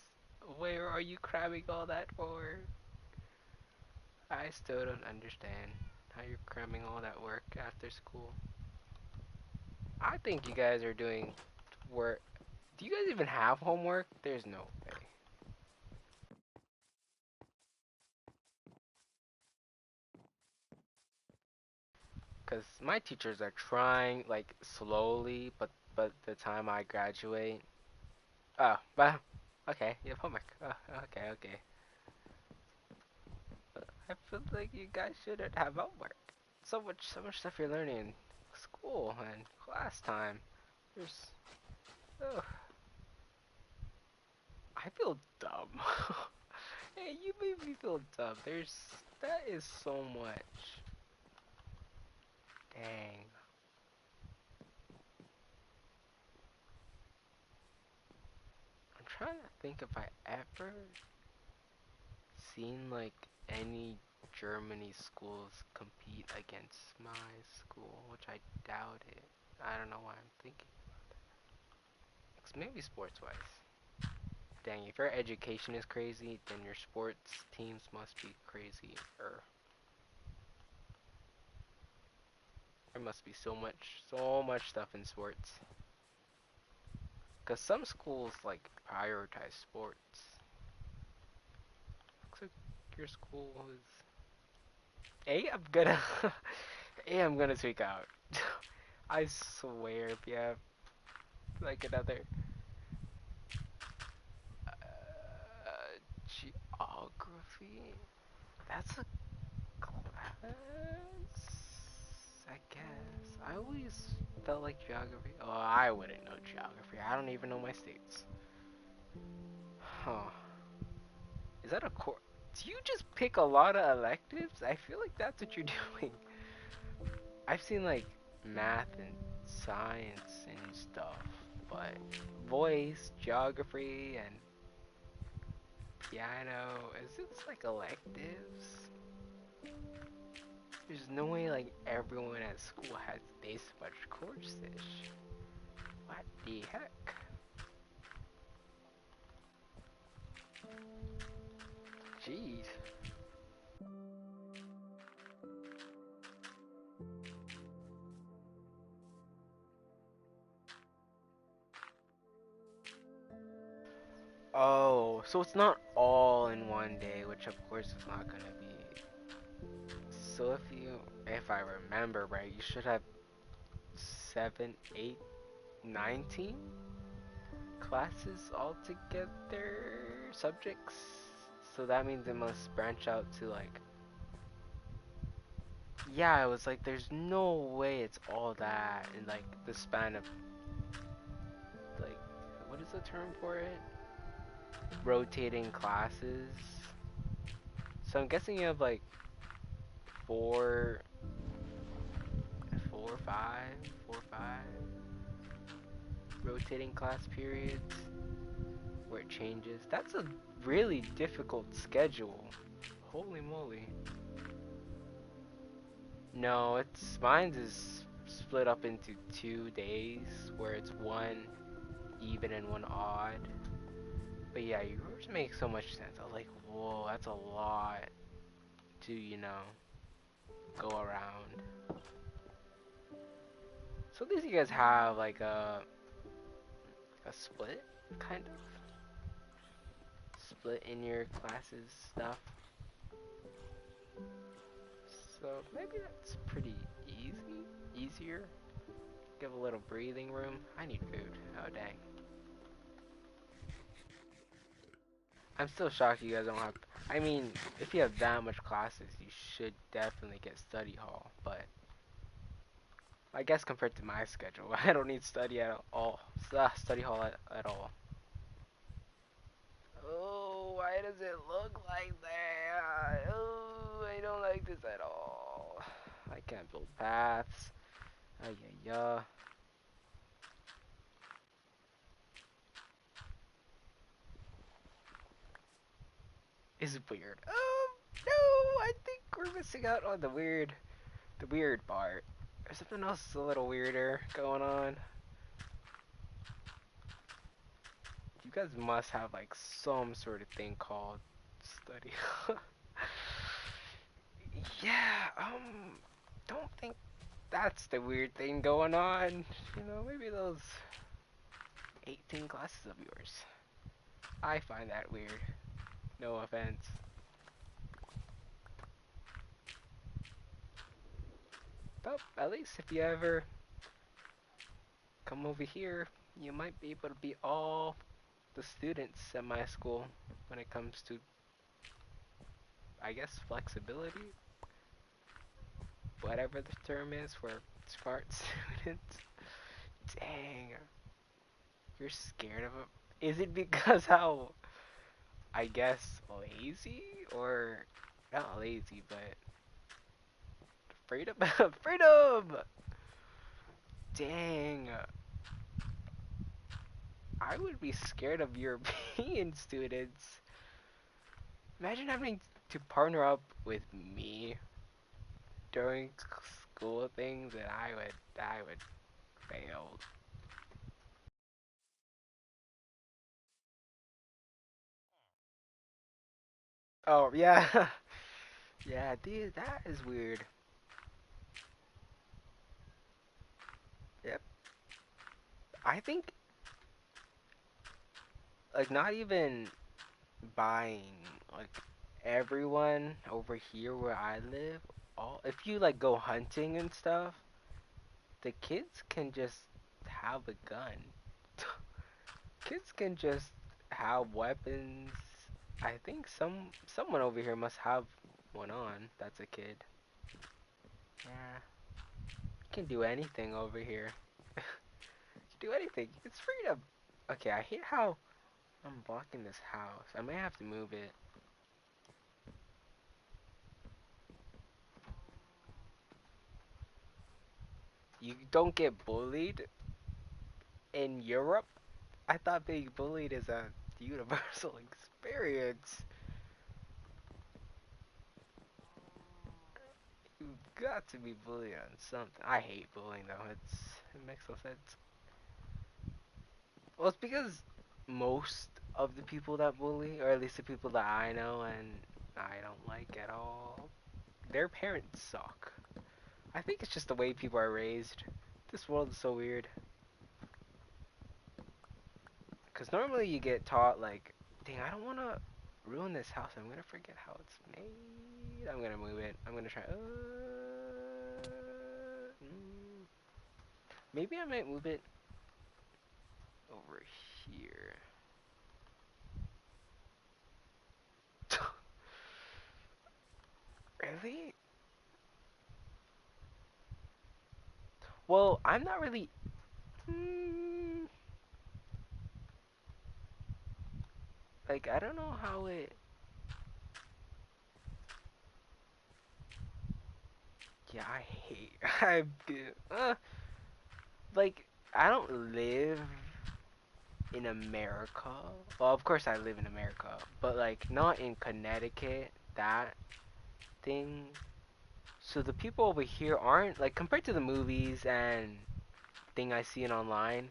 [SPEAKER 1] where are you cramming all that for? I still don't understand how you're cramming all that work after school. I think you guys are doing work. Do you guys even have homework? There's no way. Cause my teachers are trying like slowly, but the time I graduate, oh, well, okay, you have homework. Oh, okay, okay. I feel like you guys shouldn't have homework. So much stuff you're learning in school and class time. There's, oh, I feel dumb. Hey, you made me feel dumb. That is so much. Dang. I'm trying to think if I ever seen like any Germany schools compete against my school, which I doubt it. I don't know why I'm thinking. It's maybe sports wise. Dang, if your education is crazy, then your sports teams must be crazy. Or there must be so much stuff in sports. Cause some schools like prioritize sports. Looks like your school is. Hey, I'm gonna. Hey, I'm gonna tweak out. I swear, if you have like another geography, that's a class. I guess. I always felt like geography. Oh, I wouldn't know geography. I don't even know my states. Huh. Is that a core? Do you just pick a lot of electives? I feel like that's what you're doing. I've seen like math and science and stuff, but voice, geography, and piano, is this like electives? There's no way like everyone at school has this much courses. What the heck? Jeez. Oh, so it's not all in one day, which of course it's not gonna be. So if I remember right, you should have 7, 8, 19 classes altogether, subjects. So that means it must branch out to like, yeah, it was like there's no way it's all that in like the span of like, what is the term for it? Rotating classes. So I'm guessing you have like four, four, five, four, five rotating class periods where it changes. That's a really difficult schedule. Holy moly. No, it's mine's is split up into 2 days where it's one even and one odd. But yeah, yours makes so much sense. I was like, whoa, that's a lot to, go around. So at least you guys have like a split, kind of split in your classes stuff. So maybe that's pretty easier. Give a little breathing room. I need food. Oh dang. I'm still shocked you guys don't have. I mean, if you have that much classes, you should definitely get study hall. But I guess compared to my schedule, I don't need study at all. Study hall at all. Oh, why does it look like that? Oh, I don't like this at all. I can't build paths. Ay, yeah, yeah. It's weird. No, I think we're missing out on the weird part. There's something else a little weirder going on. You guys must have like some sort of thing called study. Yeah, don't think that's the weird thing going on. You know, maybe those 18 classes of yours. I find that weird. No offense. But at least if you ever come over here, you might be able to be all the students at my school when it comes to, I guess, flexibility, whatever the term is for smart students. Dang, you're scared of it. Is it because how, I guess, lazy? Or not lazy, but freedom? Freedom! Dang, I would be scared of European students. Imagine having to partner up with me during school things, and I would fail. Oh yeah, yeah, dude, that is weird. Yep, I think like not even buying like everyone over here where I live. All if you like go hunting and stuff, the kids can just have a gun. Kids can just have weapons. I think someone over here must have one on. That's a kid. Yeah, can do anything over here. Do anything. It's freedom. Okay, I hate how I'm blocking this house. I may have to move it. You don't get bullied in Europe? I thought being bullied is a universal experience. You've got to be bullied on something. I hate bullying though. It makes no sense. Well, it's because most of the people that bully, or at least the people that I know and I don't like at all, their parents suck. I think it's just the way people are raised. This world is so weird. Because normally you get taught, like, dang, I don't want to ruin this house. I'm going to forget how it's made. I'm going to move it. I'm going to try. Maybe I might move it over here. Really? Well, I'm not really. Mm, like, I don't know how it. Yeah, I hate. I do. Like, I don't live in America. Well, of course I live in America, but like not in Connecticut, that thing. So the people over here aren't like compared to the movies and thing I see in online,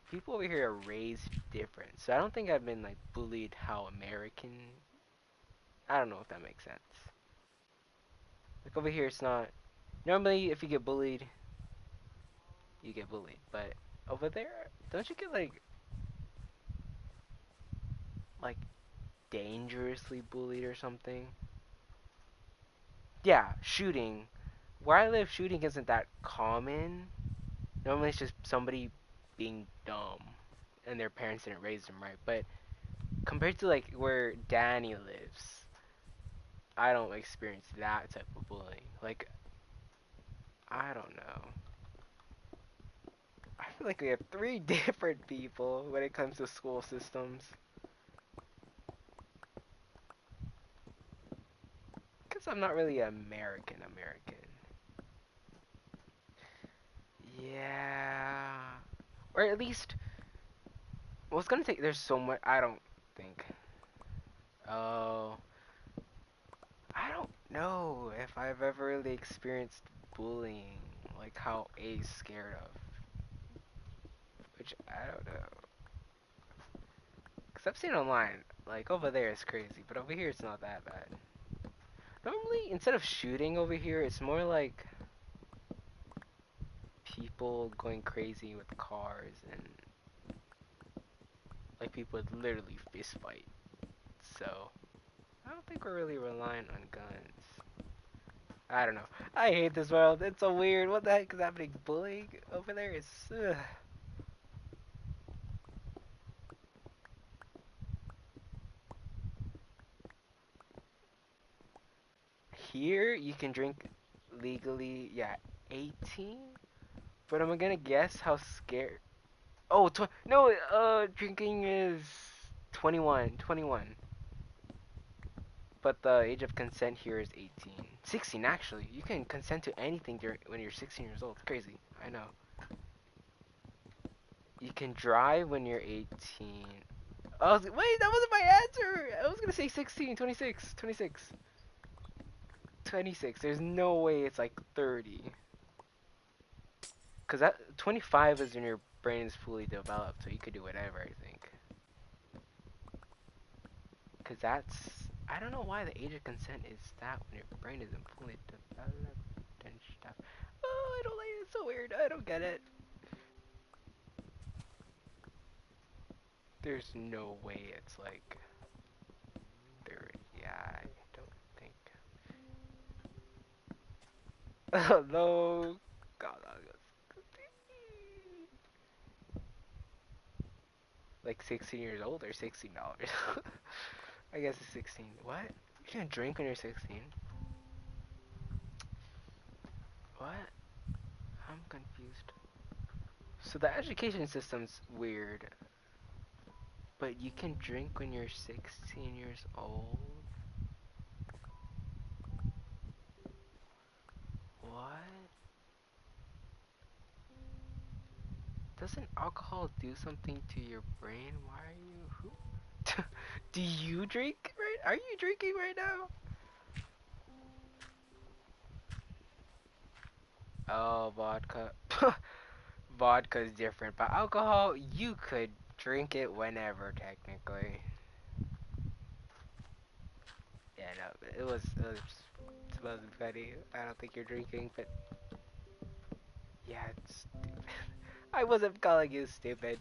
[SPEAKER 1] people over here are raised different. So I don't think I've been like bullied how American. I don't know if that makes sense. Like over here it's not normally if you get bullied, you get bullied, but over there, don't you get like dangerously bullied or something? Yeah, shooting. Where I live, shooting isn't that common. Normally, it's just somebody being dumb and their parents didn't raise them right. But compared to like where Danny lives, I don't experience that type of bullying. Like, I don't know. I feel like we have three different people when it comes to school systems. Because I'm not really American American. Yeah. Or at least, well, it's gonna take, there's so much, I don't think. Oh. I don't know if I've ever really experienced bullying, like how A's scared of, which I don't know. Cause I've seen online, like over there it's crazy, but over here it's not that bad. Normally, instead of shooting over here, it's more like people going crazy with cars and like people would literally fist fight. So I don't think we're really relying on guns. I don't know. I hate this world. It's so weird. What the heck is happening? Bullying over there is. Here you can drink legally. Yeah, 18. But I'm gonna guess how scared. Oh, no. Drinking is 21. 21. But the age of consent here is 18. 16 actually. You can consent to anything when you're 16 years old. It's crazy. I know. You can drive when you're 18. Wait, that wasn't my answer. I was gonna say 16, 26, 26, 26. There's no way it's like 30. Cause that 25 is when your brain is fully developed, so you could do whatever. I think. Cause I don't know why the age of consent is that when your brain isn't fully developed and stuff. Oh, I don't like it. It's so weird. I don't get it. There's no way it's like 30. Yeah, I don't think. Oh no. God, like 16 years old or $16. I guess it's 16. What? You can't drink when you're 16? What? I'm confused. So the education system's weird, but you can drink when you're 16 years old? What? Doesn't alcohol do something to your brain? Why are you... Who? Do you drink right? Are you drinking right now? Oh, vodka. Vodka's different, but alcohol, you could drink it whenever, technically. Yeah, no, it wasn't funny. I don't think you're drinking, but yeah, it's stupid. I wasn't calling you stupid,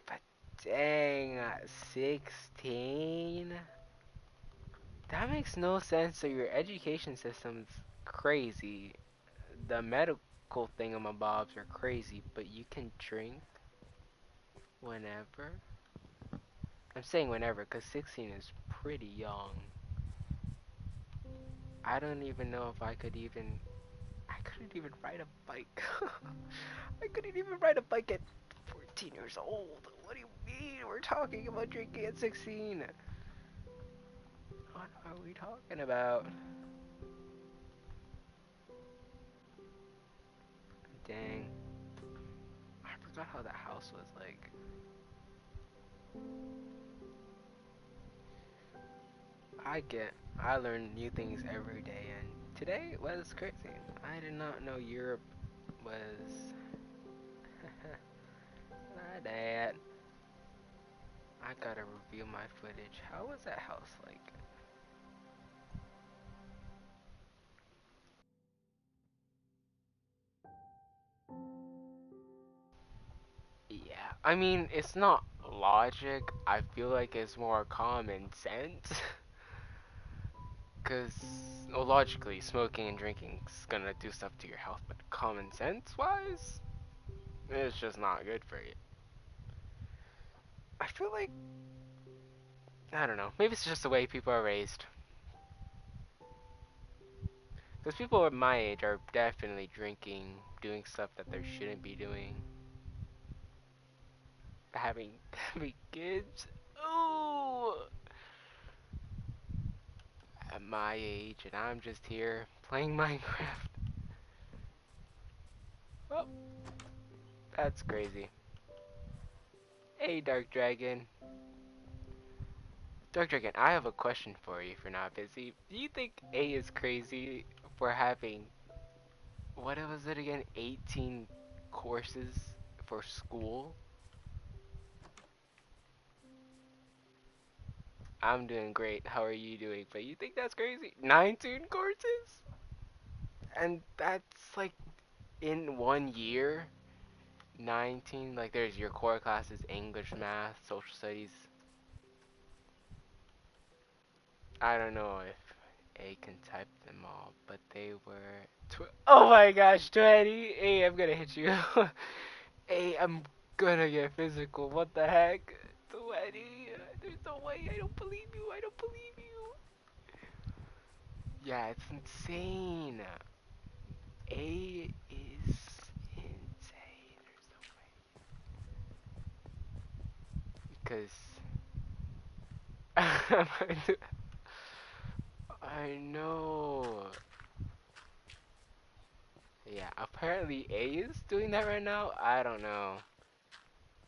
[SPEAKER 1] but dang, 16? That makes no sense. So your education system's crazy. The medical thingamabobs are crazy, but you can drink whenever? I'm saying whenever, because 16 is pretty young. I don't even know if I could even... I couldn't even ride a bike. I couldn't even ride a bike at 14 years old. What do you mean? We're talking about drinking at 16. What are we talking about? Dang. I forgot how that house was like. I learn new things every day, and today was crazy. I did not know Europe was... My dad. I gotta review my footage. How was that house like? Yeah, I mean, it's not logic. I feel like it's more common sense. Because, well, logically, smoking and drinking is gonna do stuff to your health, but common sense wise, it's just not good for you. I feel like, I don't know, maybe it's just the way people are raised. Because people at my age are definitely drinking, doing stuff that they shouldn't be doing, having kids. Ooh, at my age, and I'm just here playing Minecraft. Well, that's crazy. Hey, Dark Dragon. Dark Dragon, I have a question for you if you're not busy. Do you think A is crazy for having what was it again? 18 courses for school? I'm doing great. How are you doing? But you think that's crazy? 19 courses? And that's like in 1 year? 19, like there's your core classes, English, math, social studies. I don't know if A can type them all, but they were oh my gosh, 20. Hey, I'm gonna hit you. Hey, I'm gonna get physical. What the heck? 20. There's no way. I don't believe you. I don't believe you. Yeah, it's insane. A is insane. There's no way. Because I know. Yeah, apparently A is doing that right now. I don't know.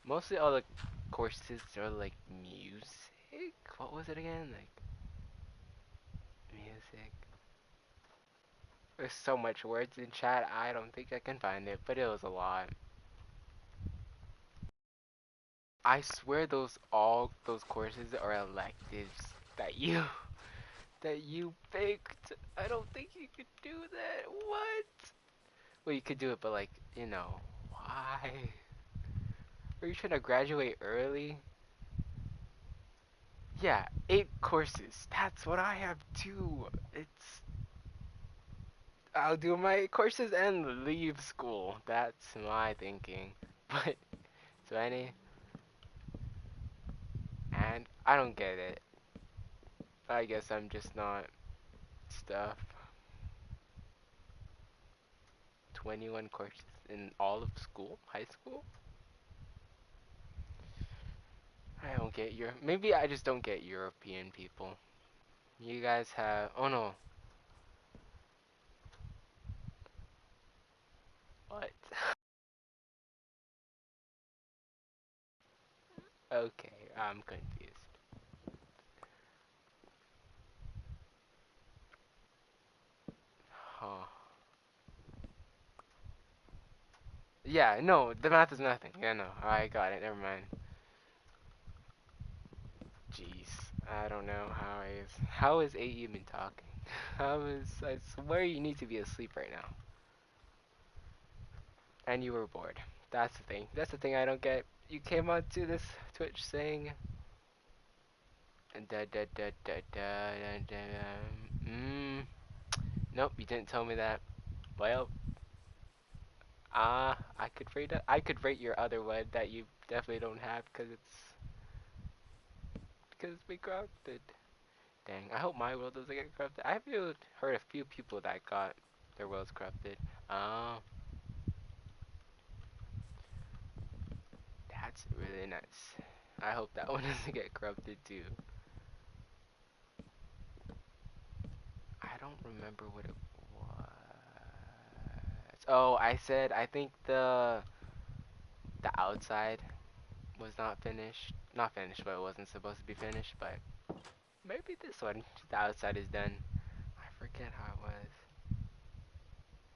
[SPEAKER 1] Mostly all the courses are like music. What was it again? Like music. There's so much words in chat. I don't think I can find it, but it was a lot. I swear those courses are electives that you that you picked. I don't think you could do that. What? Well, you could do it, but like, why? Are you trying to graduate early? Yeah, 8 courses. That's what I have too. I'll do my courses and leave school. That's my thinking. But 20, and I don't get it. I guess I'm just not stuff. 21 courses in all of school, high school? I don't get maybe I just don't get European people. You guys have, oh no. What? Okay, I'm confused. Huh. Yeah, no, the math is nothing. Yeah, no, I got it. Never mind. Jeez, I don't know how is A even talking? I swear you need to be asleep right now. And you were bored. That's the thing. That's the thing I don't get. You came onto this Twitch saying da da da da da da da. Nope, you didn't tell me that. Well, I could rate it. I could rate your other one that you definitely don't have because we corrupted. Dang, I hope my world doesn't get corrupted. I've heard a few people that got their worlds corrupted. Oh, that's really nice. I hope that one doesn't get corrupted too. I don't remember what it was. Oh, I think the outside was not finished. Not finished, but it wasn't supposed to be finished, but maybe this one, the outside is done. I forget how it was.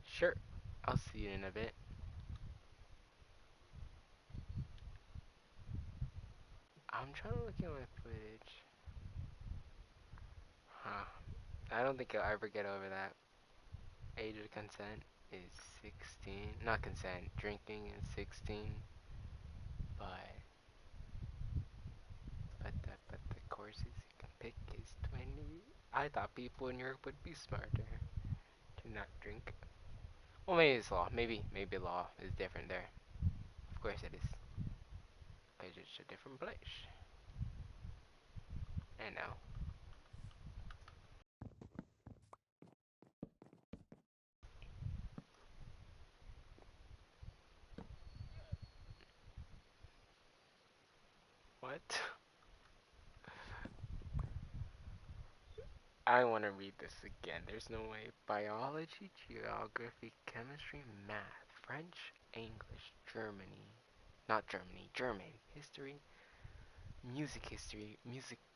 [SPEAKER 1] Sure, I'll see you in a bit. I'm trying to look at my footage. Huh. I don't think I'll ever get over that. Age of consent is 16. Not consent, drinking is 16. But but the courses you can pick is 20. I thought people in Europe would be smarter to not drink. Well, maybe it's law. Maybe law is different there. Of course it is, because it's a different place. I know. What? I want to read this again. There's no way. Biology, geography, chemistry, math, French, English, Germany. Not Germany, German. History, music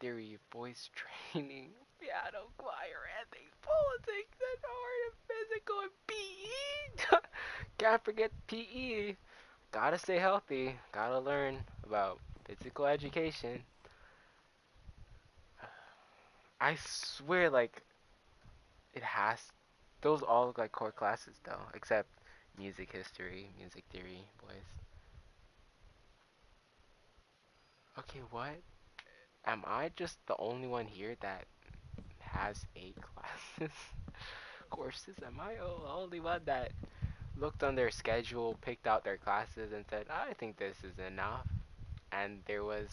[SPEAKER 1] theory, voice training, piano, choir, ethics, politics, and art and physical and PE. Can't forget PE. Gotta stay healthy. Gotta learn about physical education. I swear, like, it has. Those all look like core classes, though, except music history, music theory, boys. Okay, what? Am I just the only one here that has 8 classes? Courses? Am I the only one that looked on their schedule, picked out their classes, and said, I think this is enough? And there was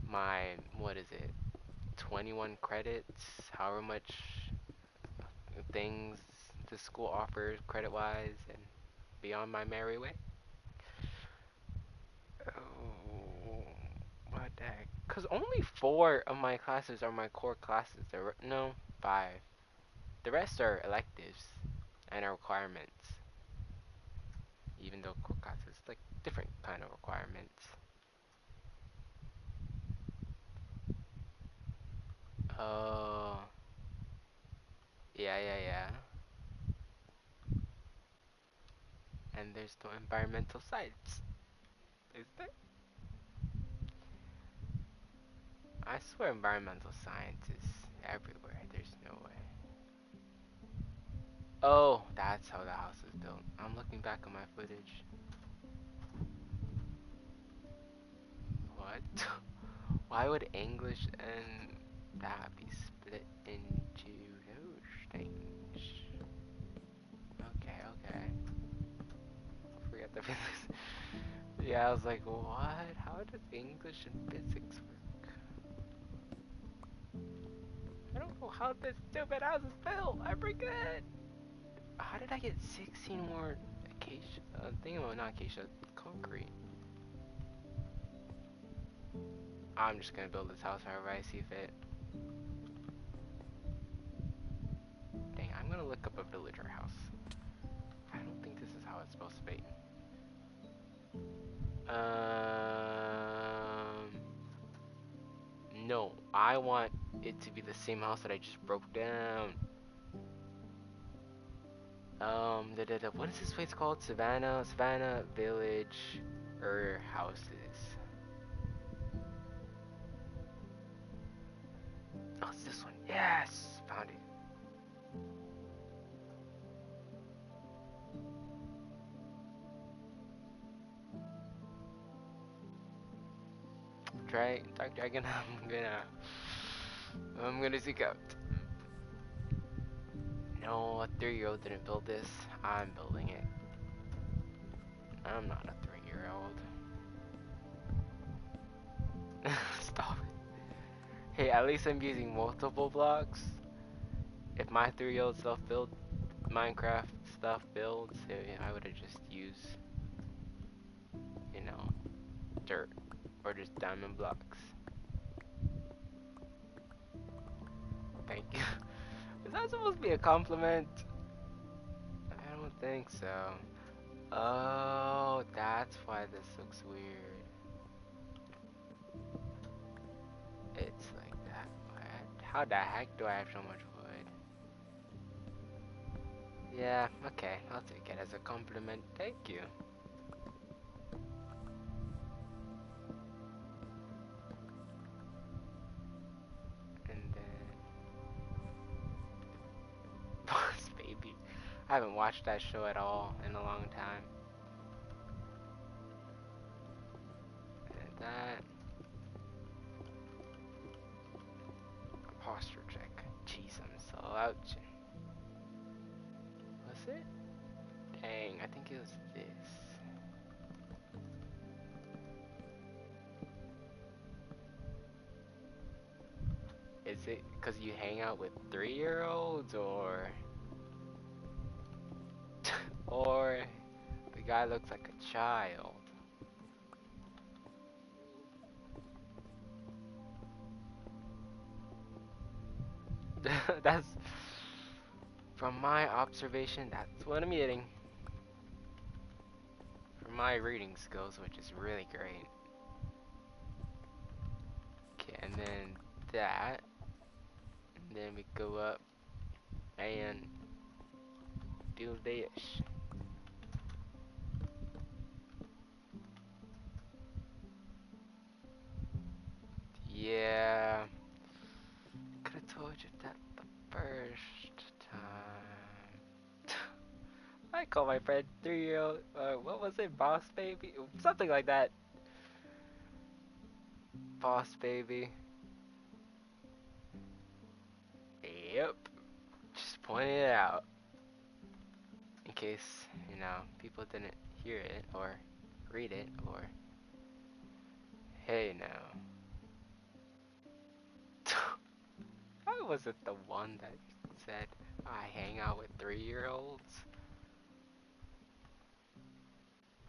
[SPEAKER 1] my, what is it, 21 credits, however much things the school offers credit wise, and beyond my merry way. Oh, what the heck? Because only 4 of my classes are my core classes. No, 5. The rest are electives and are requirements. Even though core classes like different kind of requirements. Oh, yeah. And there's no environmental sites. Is there? I swear environmental science is everywhere. There's no way. Oh, that's how the house is built. I'm looking back on my footage. What? Why would English and that be split into those things? Okay. Forget the physics. Yeah, I was like, what? How does English and physics work? I don't know how this stupid house is built. I forget. How did I get 16 more acacia? Not acacia, concrete. I'm just gonna build this house however I see fit. Dang, I'm gonna look up a villager house. I don't think this is how it's supposed to be. No, I want it to be the same house that I just broke down. What is this place called? Savannah Village, houses. Oh, it's this one. Yes, found it. Try Dark Dragon. I'm gonna seek out. No, a 3-year-old didn't build this. I'm building it. I'm not a 3-year-old. Stop it. Hey, at least I'm using multiple blocks. If my 3-year-old self build Minecraft stuff builds, I would have just used, you know, dirt or just diamond blocks. Thank you. Is that supposed to be a compliment? I don't think so. Oh, that's why this looks weird. It's like that. What? How the heck do I have so much wood? Yeah, okay, I'll take it as a compliment. Thank you. And then Boss Baby. I haven't watched that show at all in a long time. And that posture check. Jeez, I'm slouching. Was it? Dang, I think it was this. Is it because you hang out with 3-year-olds or the guy looks like a child? That's from my observation, that's what I'm getting. From my reading skills, which is really great. Okay, and then that. And then we go up and Do this. Yeah. Could have told you that the first time. I call my friend 3-year-old. What was it? Boss baby? Something like that. Boss baby. Yep. Just pointing it out. In case, people didn't hear it or read it or. Hey now. I wasn't the one that said I hang out with 3-year-olds.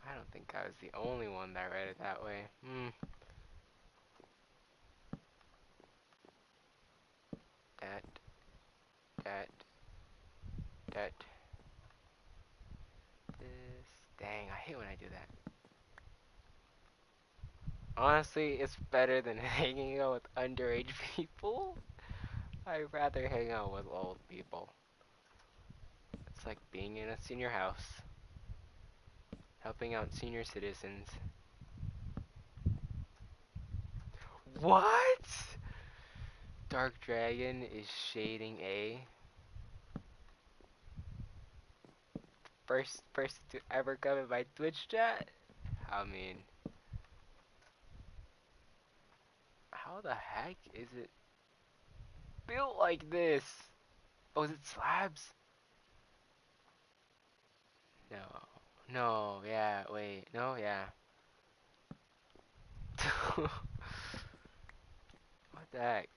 [SPEAKER 1] I don't think I was the only one that read it that way. That, that, that, this. Dang, I hate when I do that. Honestly, it's better than hanging out with underage people. I'd rather hang out with old people. It's like being in a senior house, helping out senior citizens. What? Dark Dragon is shading A. First person to ever come in my Twitch chat? I mean, how the heck is it built like this? Oh, is it slabs? No. No, yeah, wait. No, yeah. What the heck?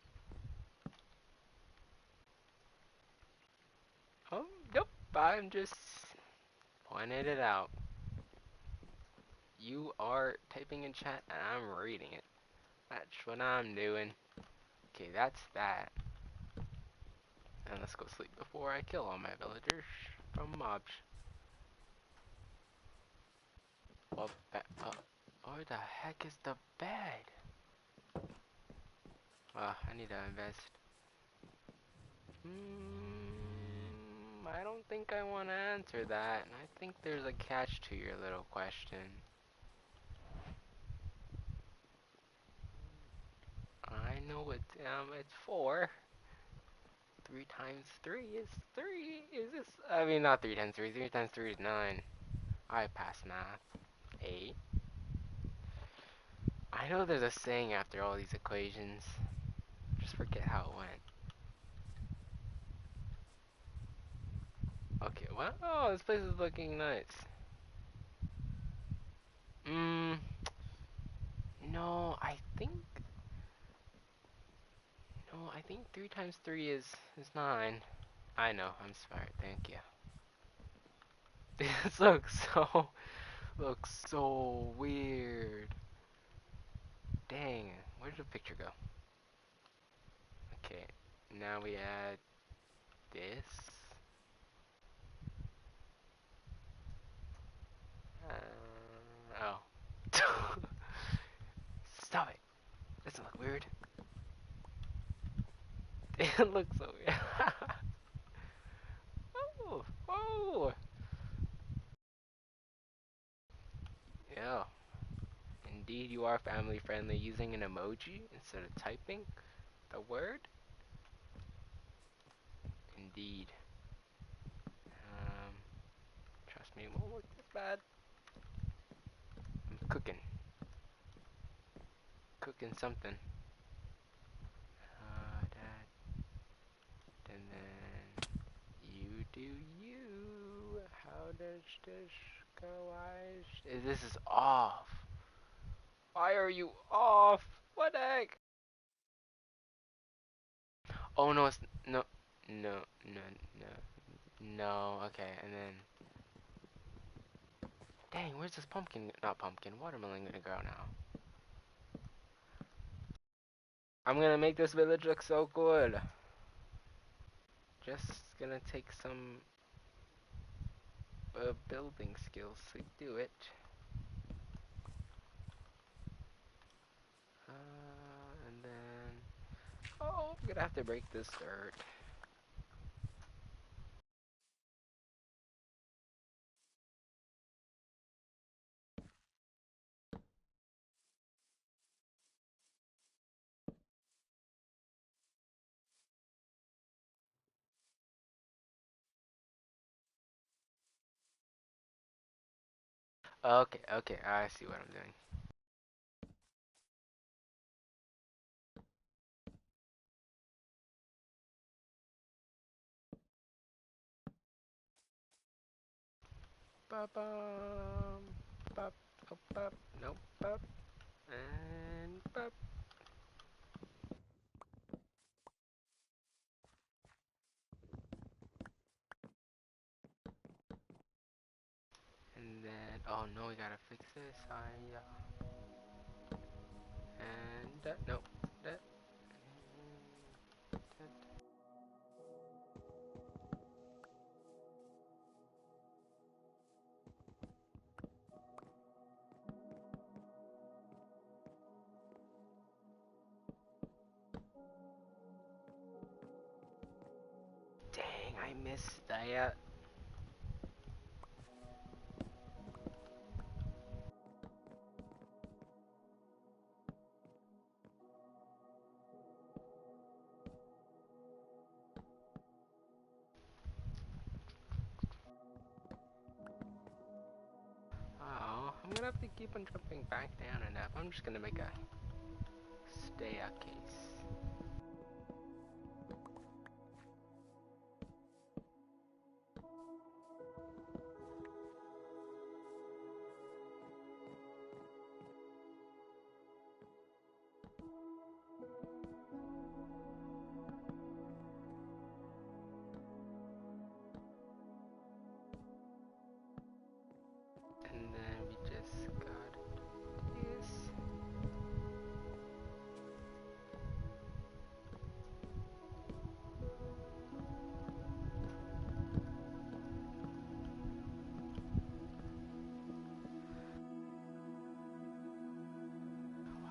[SPEAKER 1] Nope. I'm just pointing it out. You are typing in chat and I'm reading it. That's what I'm doing. Okay, that's that. And let's go sleep before I kill all my villagers from mobs. Well, where the heck is the bed? I need to invest. I don't think I want to answer that. I think there's a catch to your little question. I know it's 4. 3 times 3 is 3. Is this? I mean, not 3 times 3. 3 times 3 is 9. I pass math. 8. I know there's a saying after all these equations. Just forget how it went. Okay, what? Oh, this place is looking nice. No, I think 3 times 3 is 9. I know, I'm smart, thank you. This looks so weird. Dang, where did the picture go? Okay, now we add this. Oh. Stop it. Doesn't look weird. It looks so weird. Oh, oh. Yeah, indeed you are family friendly using an emoji instead of typing the word. Indeed. Um, Trust me, it won't look this bad. I'm cooking something. That, and then you do you. How does this go? This is off. Why are you off? What the heck? Oh no, it's no, no, no, no, no. Okay, and then, dang, where's this pumpkin? Not pumpkin, watermelon gonna grow now? I'm gonna make this village look so good. Just gonna take some building skills to do it. And then, oh, I'm gonna have to break this dirt. Okay, okay, I see what I'm doing. Ba bum, bop, bop, bop, nope, bop, and bop. And then, oh no, we gotta fix this. And that, nope, that, that. Dang, I missed that. Oh, I'm gonna have to keep on jumping back down and up. I'm just gonna make a staircase. And then we just gotta do this.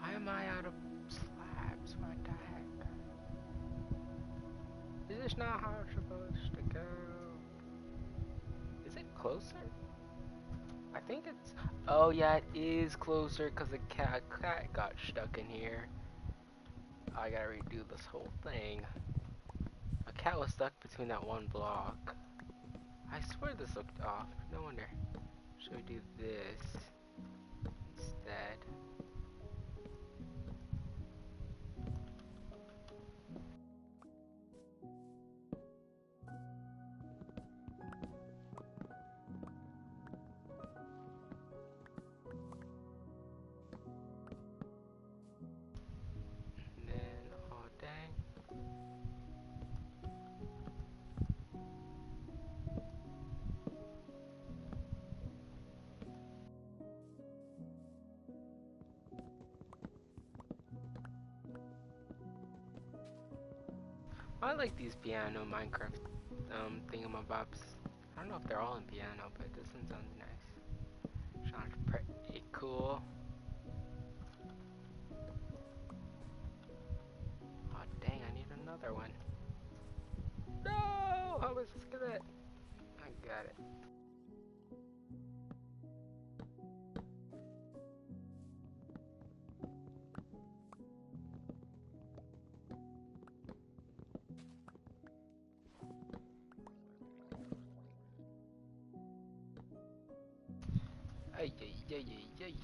[SPEAKER 1] Why am I out of slabs? What the heck? Is this not how it's supposed to go? Is it closer? I think it's... Oh yeah, it is closer because the cat got stuck in here. I gotta redo this whole thing. A cat was stuck between that one block. I swear this looked off. No wonder. Should we do this instead? And then, oh dang. I like these piano Minecraft thingamabobs. I don't know if they're all in piano, but this one sounds nice. Sounds pretty cool. Oh dang, I need another one. No! How was this gonna... I got it. Ay, ay, ay, ay, ay.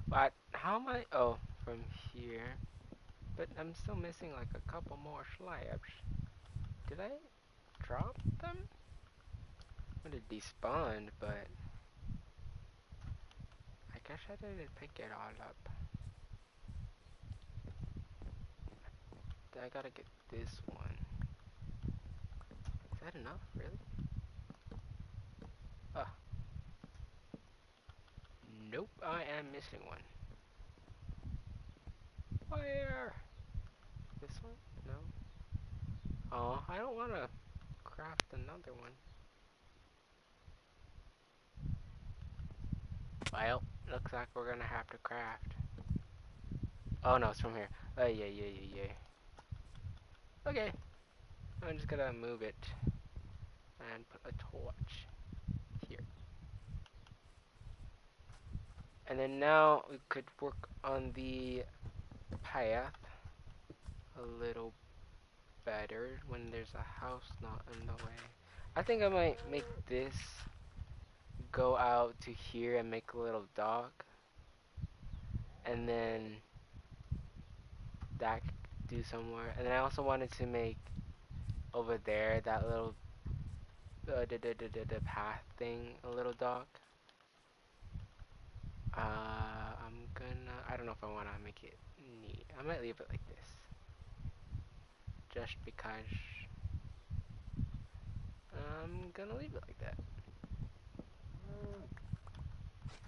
[SPEAKER 1] But how am I? Oh, from here. But I'm still missing like a couple more slabs. Did I drop them? I did despawned, but I guess I didn't pick it all up. I gotta get this one. Is that enough? Really? Oh, nope. I am missing one. Where? This one? No. Oh, I don't want to craft another one. Well, looks like we're gonna have to craft. Oh no, it's from here. Oh yeah, yeah, yeah, yeah. Okay. I'm just gonna move it and put a torch here. And then now we could work on the path a little better when there's a house not in the way. I think I might make this go out to here and make a little dock. And then that do somewhere. And then I also wanted to make over there that little the path thing a little dock. I don't know if I want to make it neat. I might leave it like this. Just because I'm gonna leave it like that.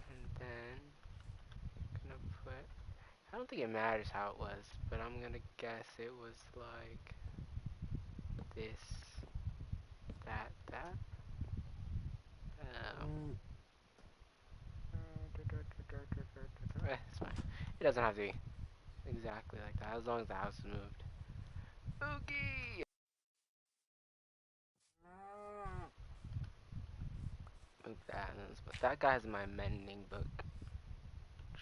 [SPEAKER 1] And then gonna put, I don't think it matters how it was, but I'm gonna guess it was like this, that. It's fine. It doesn't have to be exactly like that, as long as the house is moved. Okay. Move that, and then let's put that guy's my mending book.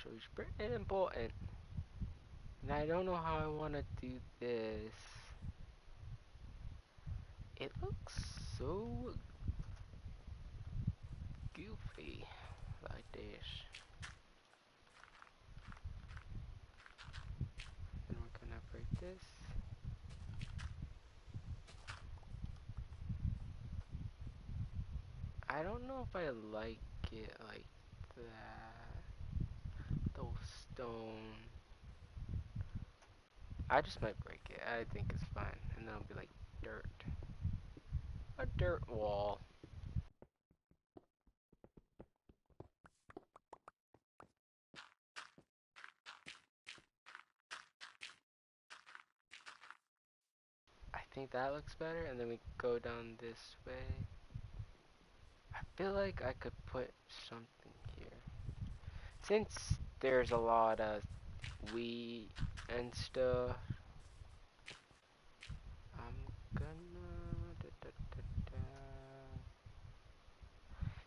[SPEAKER 1] So he's pretty important. And I don't know how I want to do this. It looks so goofy like this. And we're gonna break this. I don't know if I like it like that. Those stone. I just might break it. I think it's fine. And then it'll be like dirt. A dirt wall. I think that looks better. And then we go down this way. I feel like I could put something here. Since there's a lot of wheat and stuff, I'm gonna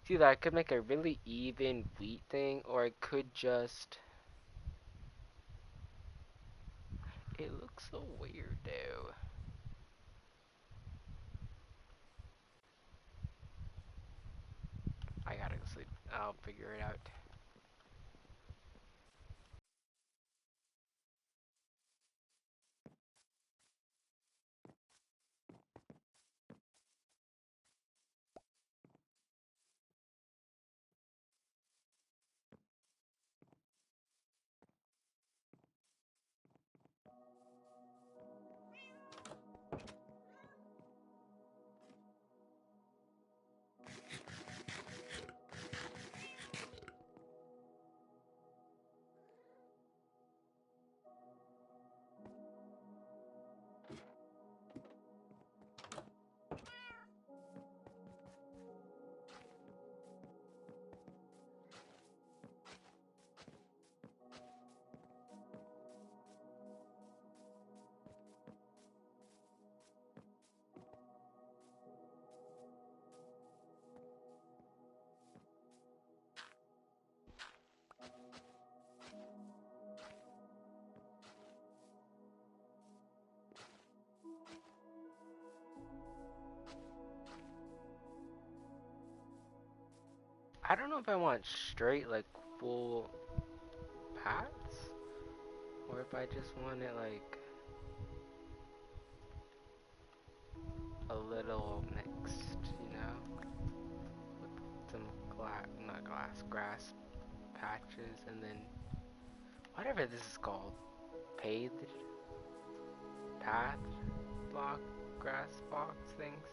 [SPEAKER 1] see that I could make a really even wheat thing, or I could just. It looks so weird though. I gotta go sleep. I'll figure it out. I don't know if I want straight, like, full paths, or if I just want it, like, a little mixed, you know? With some not grass patches, and then, whatever this is called, paved path, block, grass box things.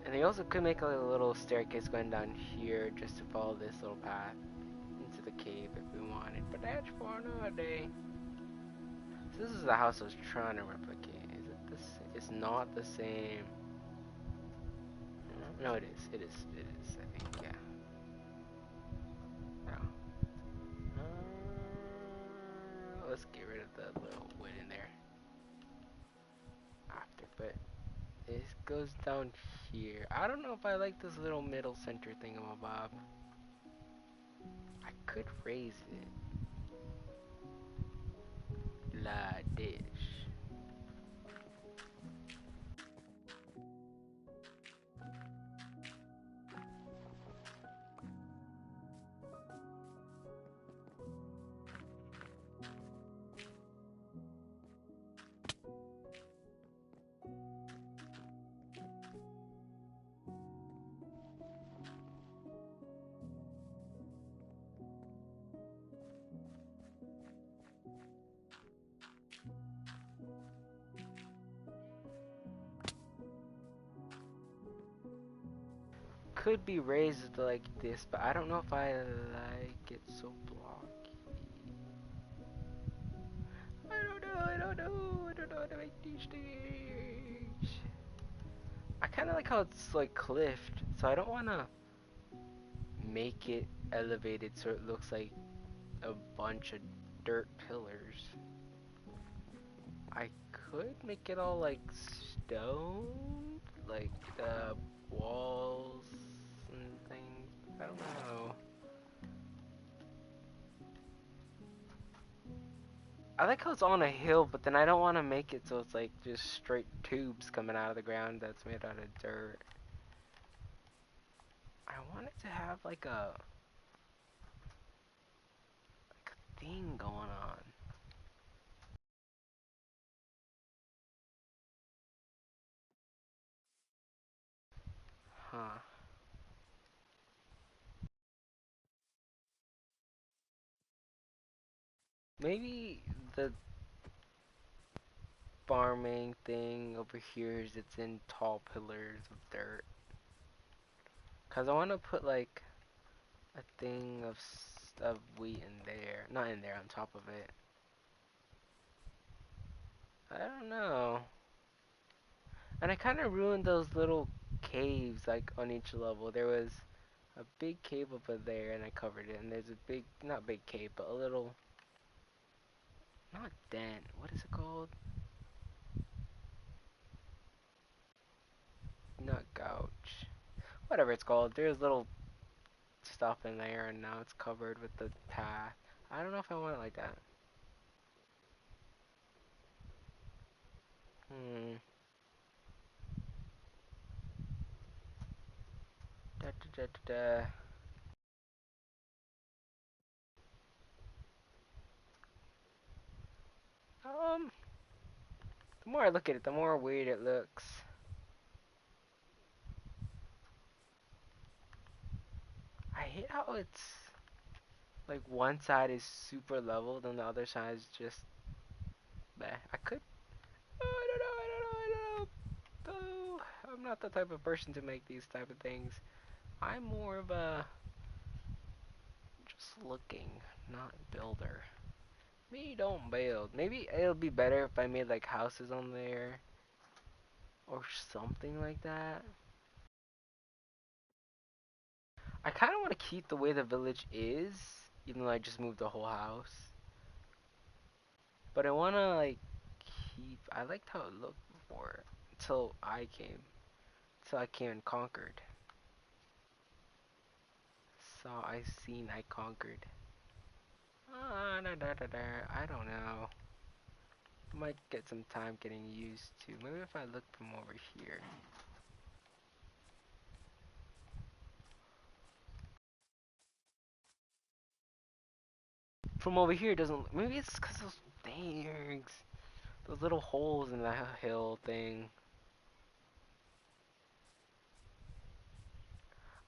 [SPEAKER 1] And they also could make a little staircase going down here just to follow this little path into the cave if we wanted, but that's for another day. So this is the house I was trying to replicate. Is it this? It's not the same. No, it is. It is. It is. I think. Yeah. No. Let's get rid of the little wood in there. But this goes down here. I don't know if I like this little middle center thingamabob. I could raise it. La dish. Could be raised like this, but I don't know if I like it so blocky. I don't know, I don't know, I don't know how to make these things. I kind of like how it's like cliffed, so I don't want to make it elevated so it looks like a bunch of dirt pillars. I could make it all like stone, like the walls and things. I don't know. I like how it's on a hill, but then I don't want to make it so it's like just straight tubes coming out of the ground that's made out of dirt. I want it to have like a thing going on. Huh. Maybe the farming thing over here is it's in tall pillars of dirt. Cause I want to put like a thing of wheat in there. Not in there, on top of it. I don't know. And I kind of ruined those little caves like on each level. There was a big cave over there and I covered it. And there's a big, not big cave, but a little, not dent. What is it called? Not gouge. Whatever it's called. There's little stuff in there and now it's covered with the path. I don't know if I want it like that. Hmm. Da, da, da, da, da. Um, the more I look at it, the more weird it looks. I hate how it's like one side is super leveled and the other side is just bleh. I could. Oh, I don't know. I don't know. I don't know. Oh, I'm not the type of person to make these type of things. I'm more of a just looking, not builder. Me don't build. Maybe it'll be better if I made like houses on there or something like that. I kind of want to keep the way the village is, even though I just moved the whole house. But I want to like keep. I liked how it looked before until I came. Until I came and conquered. Saw I seen I conquered. Ah, da, da, da, da. I don't know. Might get some time getting used to. Maybe if I look from over here. From over here it doesn't. Maybe it's because those things. Those little holes in the hill thing.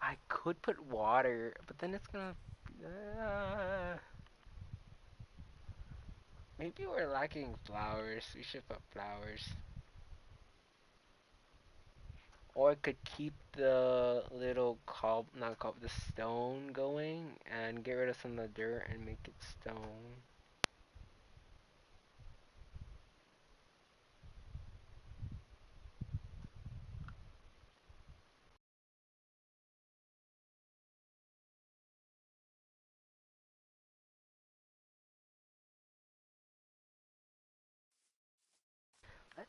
[SPEAKER 1] I could put water, but then it's gonna. Uh, maybe we're lacking flowers. We should put flowers. Or I could keep the little not the stone going and get rid of some of the dirt and make it stone.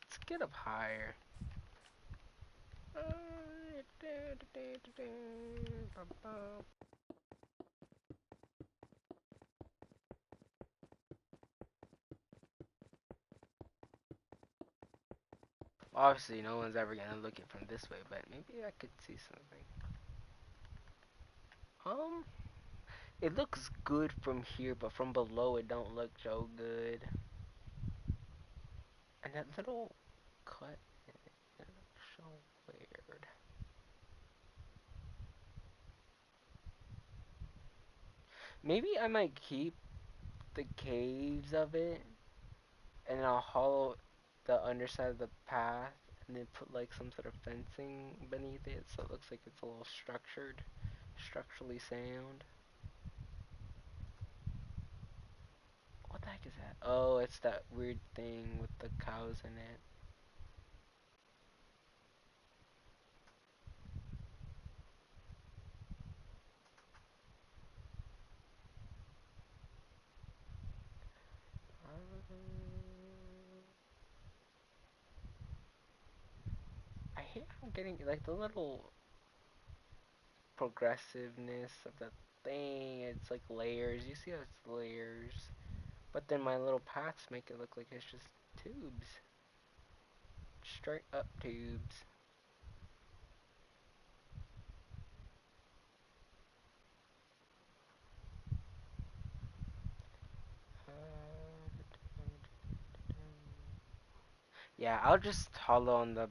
[SPEAKER 1] Let's get up higher. Obviously, no one's ever gonna look it from this way, but maybe I could see something. Um, it looks good from here, but from below it don't look so good. And that little cut, it looks so weird. Maybe I might keep the caves of it, and I'll hollow the underside of the path, and then put like some sort of fencing beneath it, so it looks like it's a little structurally sound. What the heck is that? Oh, it's that weird thing with the cows in it. I hate how I'm getting like the little progressiveness of the thing. It's like layers. You see how it's layers. But then my little paths make it look like it's just tubes. Straight up tubes. Yeah, I'll just hollow on the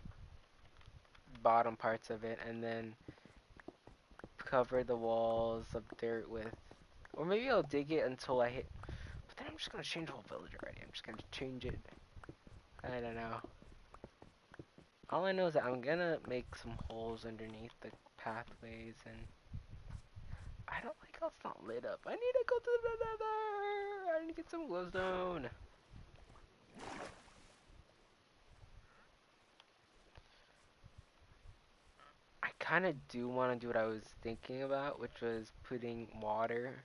[SPEAKER 1] bottom parts of it and then cover the walls of dirt with, or maybe I'll dig it until I hit, but then I'm just gonna change the whole village already. I'm just gonna change it. I don't know. All I know is that I'm gonna make some holes underneath the pathways, and I don't like how it's not lit up. I need to go to the nether! I need to get some glowstone. I kind of do want to do what I was thinking about, which was putting water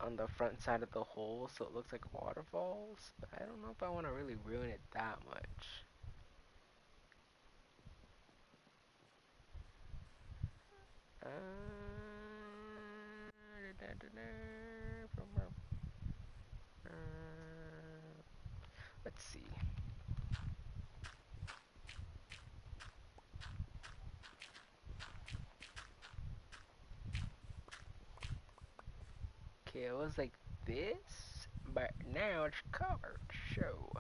[SPEAKER 1] on the front side of the hole so it looks like waterfalls, but I don't know if I want to really ruin it that much. Uh, let's see. Okay, it was like this, but now it's covered, so.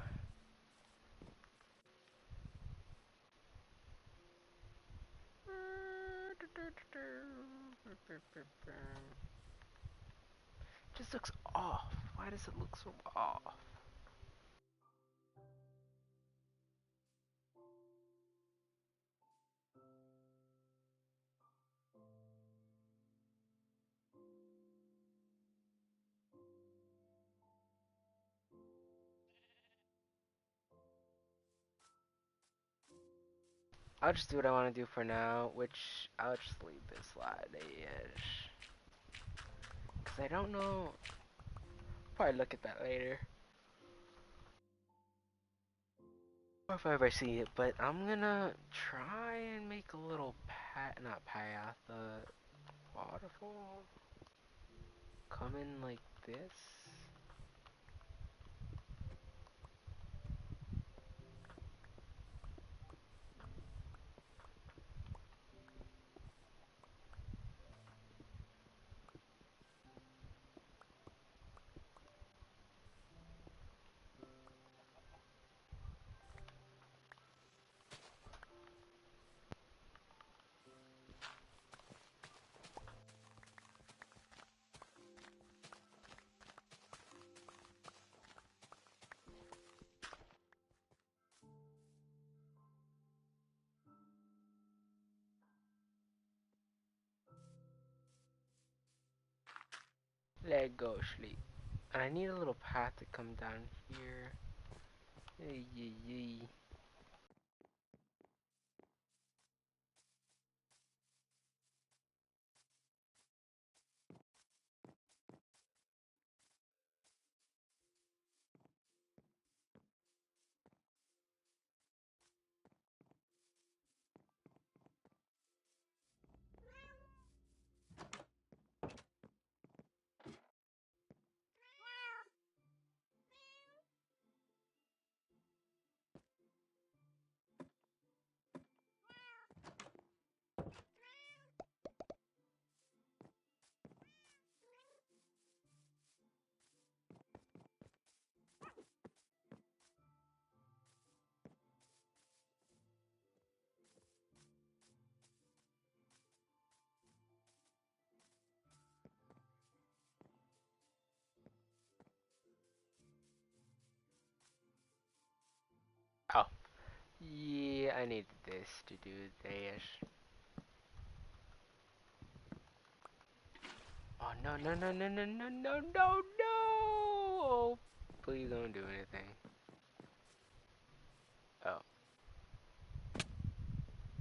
[SPEAKER 1] Just looks off. Why does it look so off? I'll just do what I want to do for now, which I'll just leave this slide-ish. Because I don't know. Probably look at that later. Or if I ever see it, but I'm gonna try and make a little not path, waterfall. Come in like this. Let go sleep. And I need a little path to come down here. Hey, yee, yee. Yeah, I need this to do this. Oh no no no no no no no no no! Please don't do anything. Oh,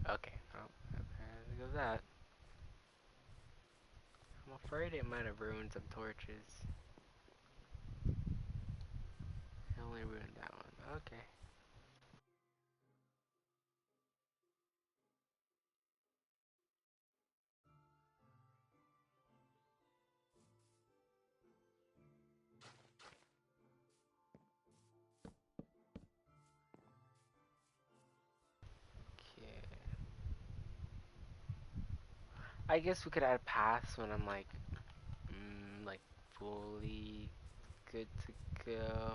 [SPEAKER 1] okay. Oh, there goes that. I'm afraid it might have ruined some torches. It only ruined that one. Okay. Okay. I guess we could add paths when I'm like fully good to go.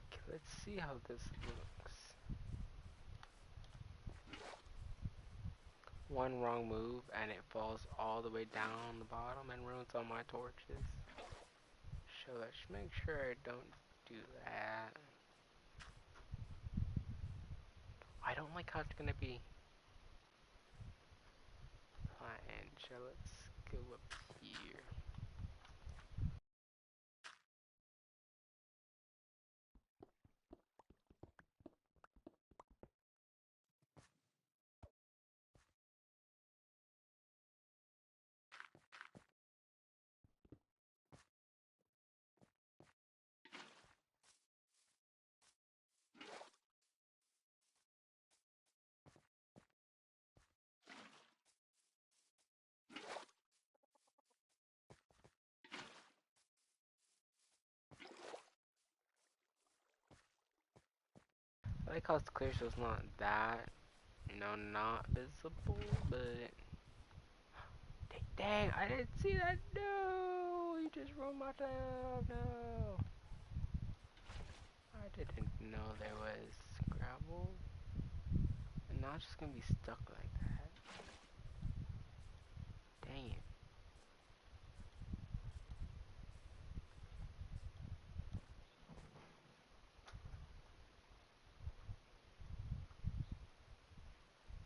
[SPEAKER 1] Okay, let's see how this looks. One wrong move and it falls all the way down the bottom and ruins all my torches. So let's make sure I don't do that. I don't like how it's gonna be flattened. So let's go up here. I like how it's clear so it's not that, not visible, but dang, I didn't see that. No, you just ruined my town. No, I didn't know there was gravel, and now it's just gonna be stuck like that. Dang it.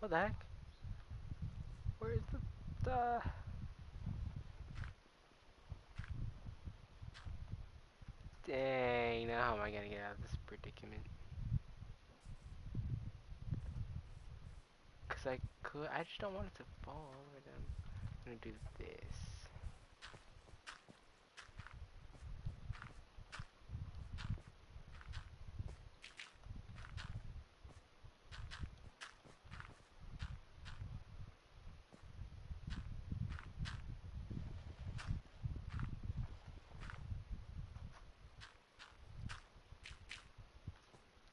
[SPEAKER 1] What the heck? Where's the? Dang, now how am I gonna get out of this predicament? Cause I could, I just don't want it to fall over them. I'm gonna do this.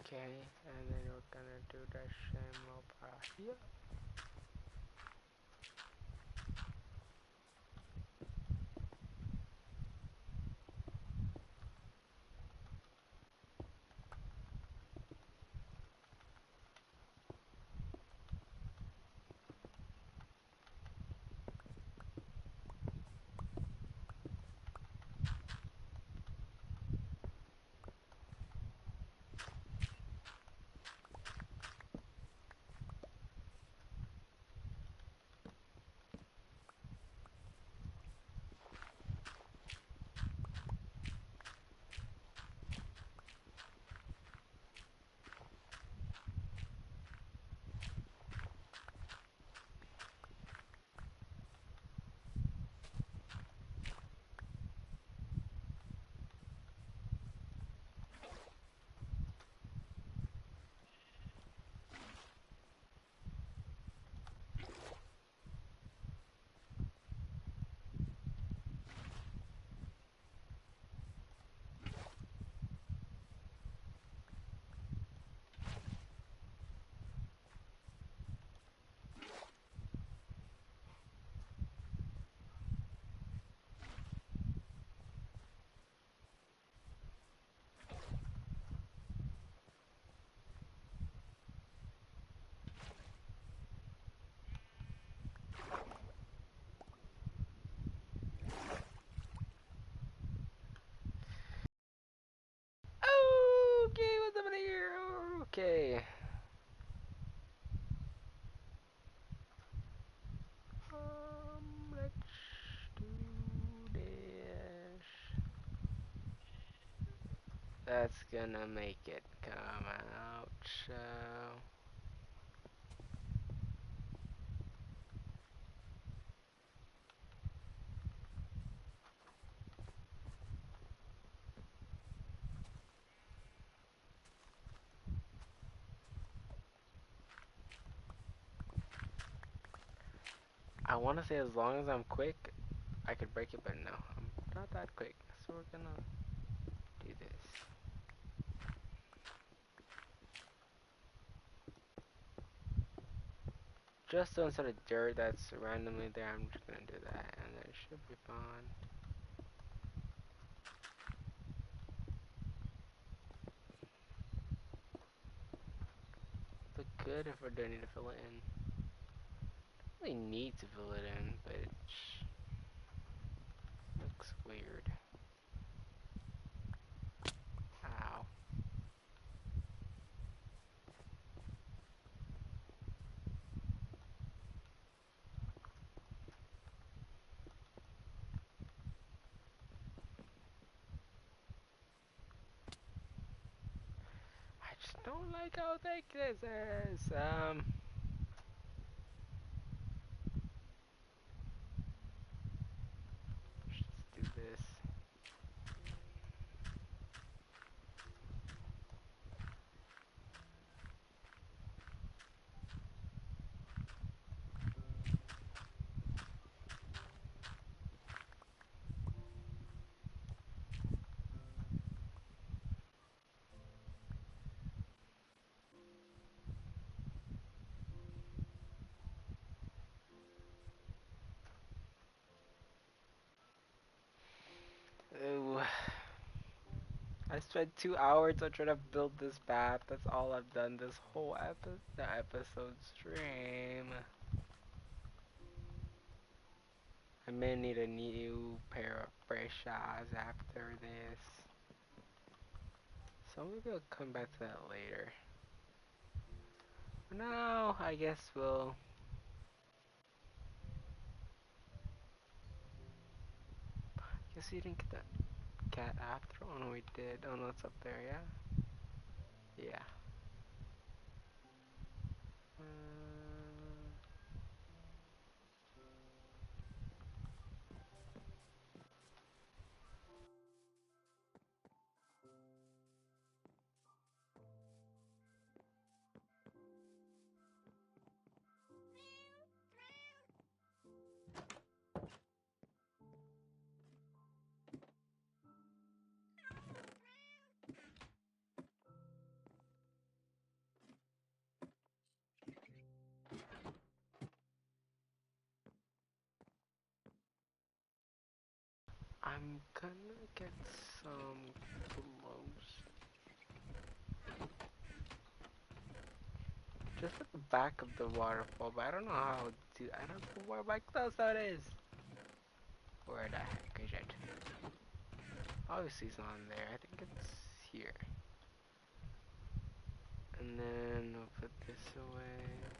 [SPEAKER 1] Okay, and then we're gonna do the same over here. Okay. Let's do this. That's gonna make it come out, so... I want to say as long as I'm quick, I could break it, but no, I'm not that quick. So we're gonna do this. Just so instead of dirt that's randomly there, I'm just gonna do that, and it should be fine. Look good if I do need to fill it in. Really need to fill it in, but it looks weird. Ow. I just don't like how thick this is. Let's do this. Ooh. I spent 2 hours on trying to build this path. That's all I've done this whole episode stream. I may need a new pair of fresh eyes after this. So maybe I'll come back to that later. For now, I guess we'll... Guess we didn't get that cat after all. No, we did. Oh no, it's up there, yeah? Yeah. Uh, I'm gonna get some clothes. Just at the back of the waterfall, but I don't know how to... I don't know where my clothes out is. Where the heck is it? Obviously it's not there. I think it's here. And then we'll put this away.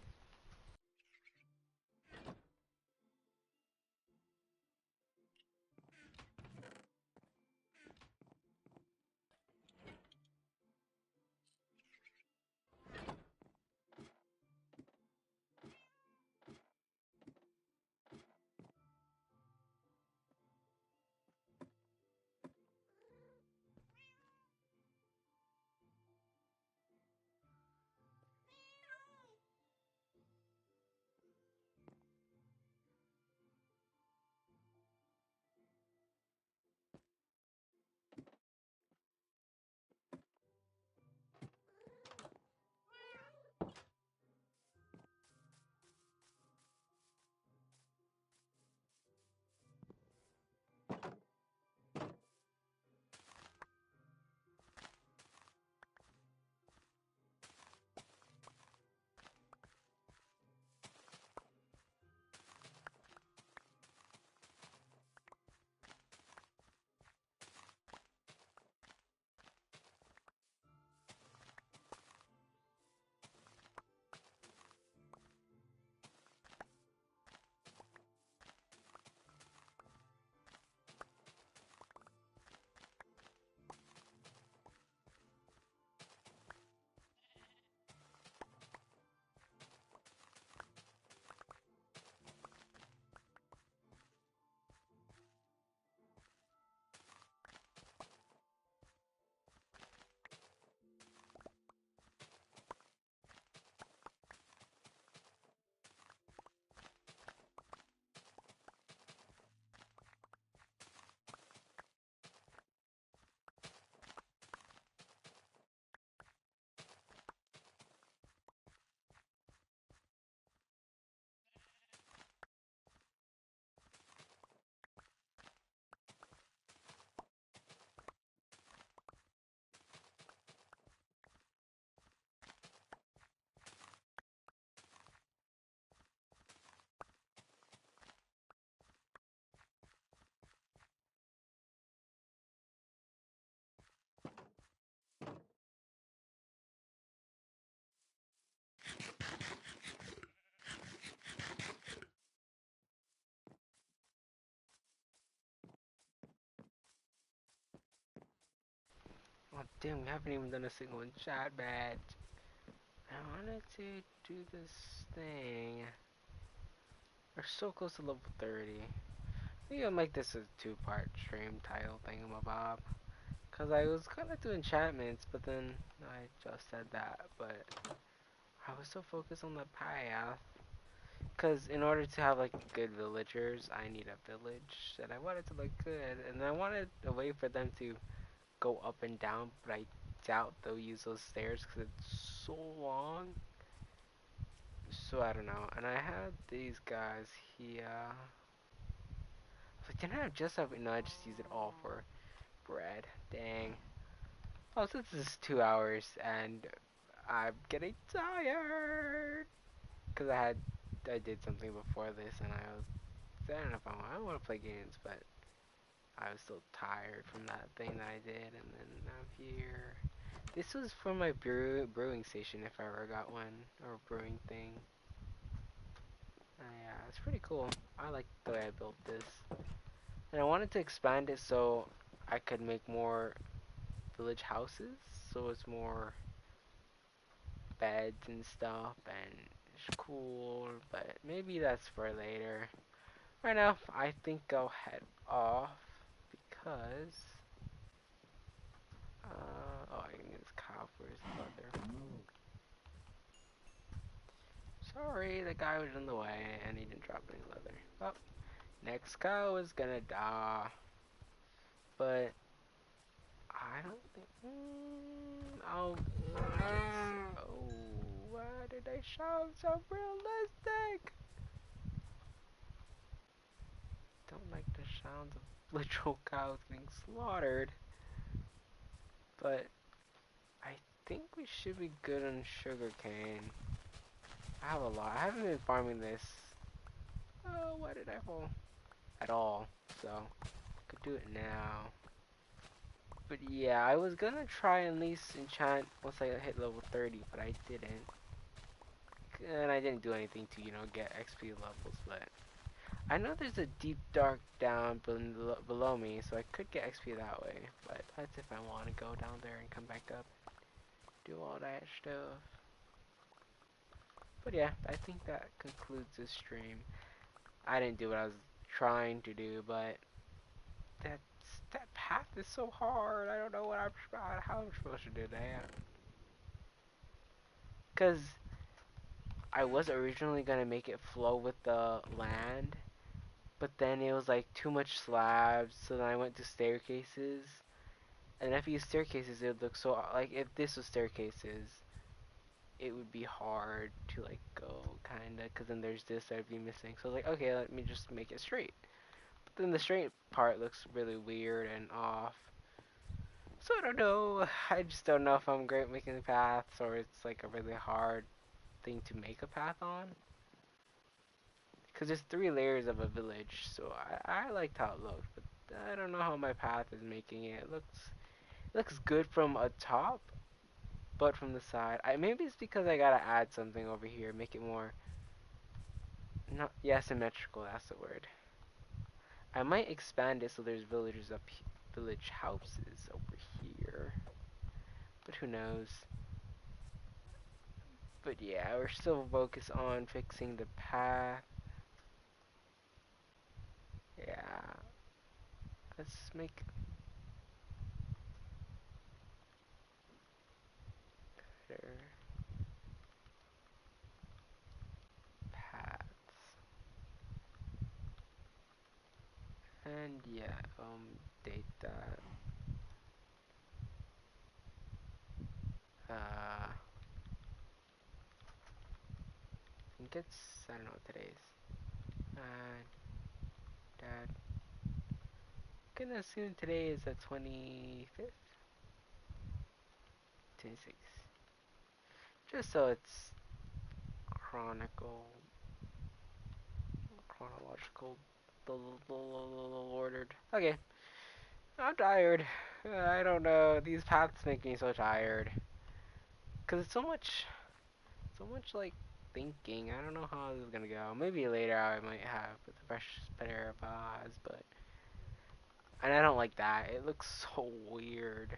[SPEAKER 1] damn, we haven't even done a single chat badge. I wanted to do this thing. We're so close to level 30. Maybe I'll make this a two-part stream title thingamabob. Cause I was gonna do enchantments, but then I just said that. But I was so focused on the path. Cause in order to have like good villagers, I need a village, and I want it to look good, and I wanted a way for them to go up and down, but I doubt they'll use those stairs because it's so long. So I don't know. And I had these guys here. Like, didn't I just have? No, I just used it all for bread. Dang. Oh, so this is 2 hours, and I'm getting tired. Cause I did something before this, and I don't know if I want to play games, but I was still tired from that thing that I did, and then I'm here. This was for my brewing station, if I ever got one, or brewing thing. Yeah, it's pretty cool. I like the way I built this. And I wanted to expand it so I could make more village houses, so it's more beds and stuff, and it's cool, but maybe that's for later. Right now, I think I'll head off because, oh, I can get this cow for his leather. Sorry, the guy was in the way and he didn't drop any leather. Oh, next cow is gonna die. But I don't think. Oh, oh, why did they sound so realistic? Don't like the sounds of literal cows getting slaughtered. But I think we should be good on sugarcane. I have a lot. I haven't been farming this. Oh, why did I fall? At all. So, could do it now. But yeah, I was gonna try and at least enchant once I hit level 30, but I didn't. And I didn't do anything to, get XP levels, but I know there's a deep dark down below me, so I could get XP that way. But that's if I want to go down there and come back up, do all that stuff. But yeah, I think that concludes this stream. I didn't do what I was trying to do, but that path is so hard. I don't know how I'm supposed to do that. Cause I was originally gonna make it flow with the land, but then it was like too much slabs, so then I went to staircases. And if you use staircases, it would look so like if this was staircases, it would be hard to like go kinda, cause then there's this that would be missing. So I was like, okay, let me just make it straight. But then the straight part looks really weird and off. So I don't know. I just don't know if I'm great making paths or it's like a really hard thing to make a path on. Cause there's 3 layers of a village, so I liked how it looked, but I don't know how my path is making it. It looks good from a top, but from the side, maybe it's because I gotta add something over here, make it more, not, yeah, symmetrical, that's the word. I might expand it so there's villagers village houses over here, but who knows. But yeah, we're still focused on fixing the path. Yeah, let's make better paths. And yeah, date that. I think it's, I don't know what today is. Dad, gonna assume today is the 25th? 26th. Just so it's chronicle, chronological, ordered. Okay, I'm tired. I don't know, these paths make me so tired. Cause it's so much like thinking. I don't know how this is gonna go. Maybe later I might have with a fresh pair of eyes, but and I don't like that. It looks so weird.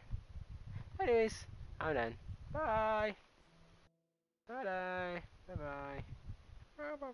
[SPEAKER 1] Anyways, I'm done. Bye. Bye bye. Bye bye. Bye bye.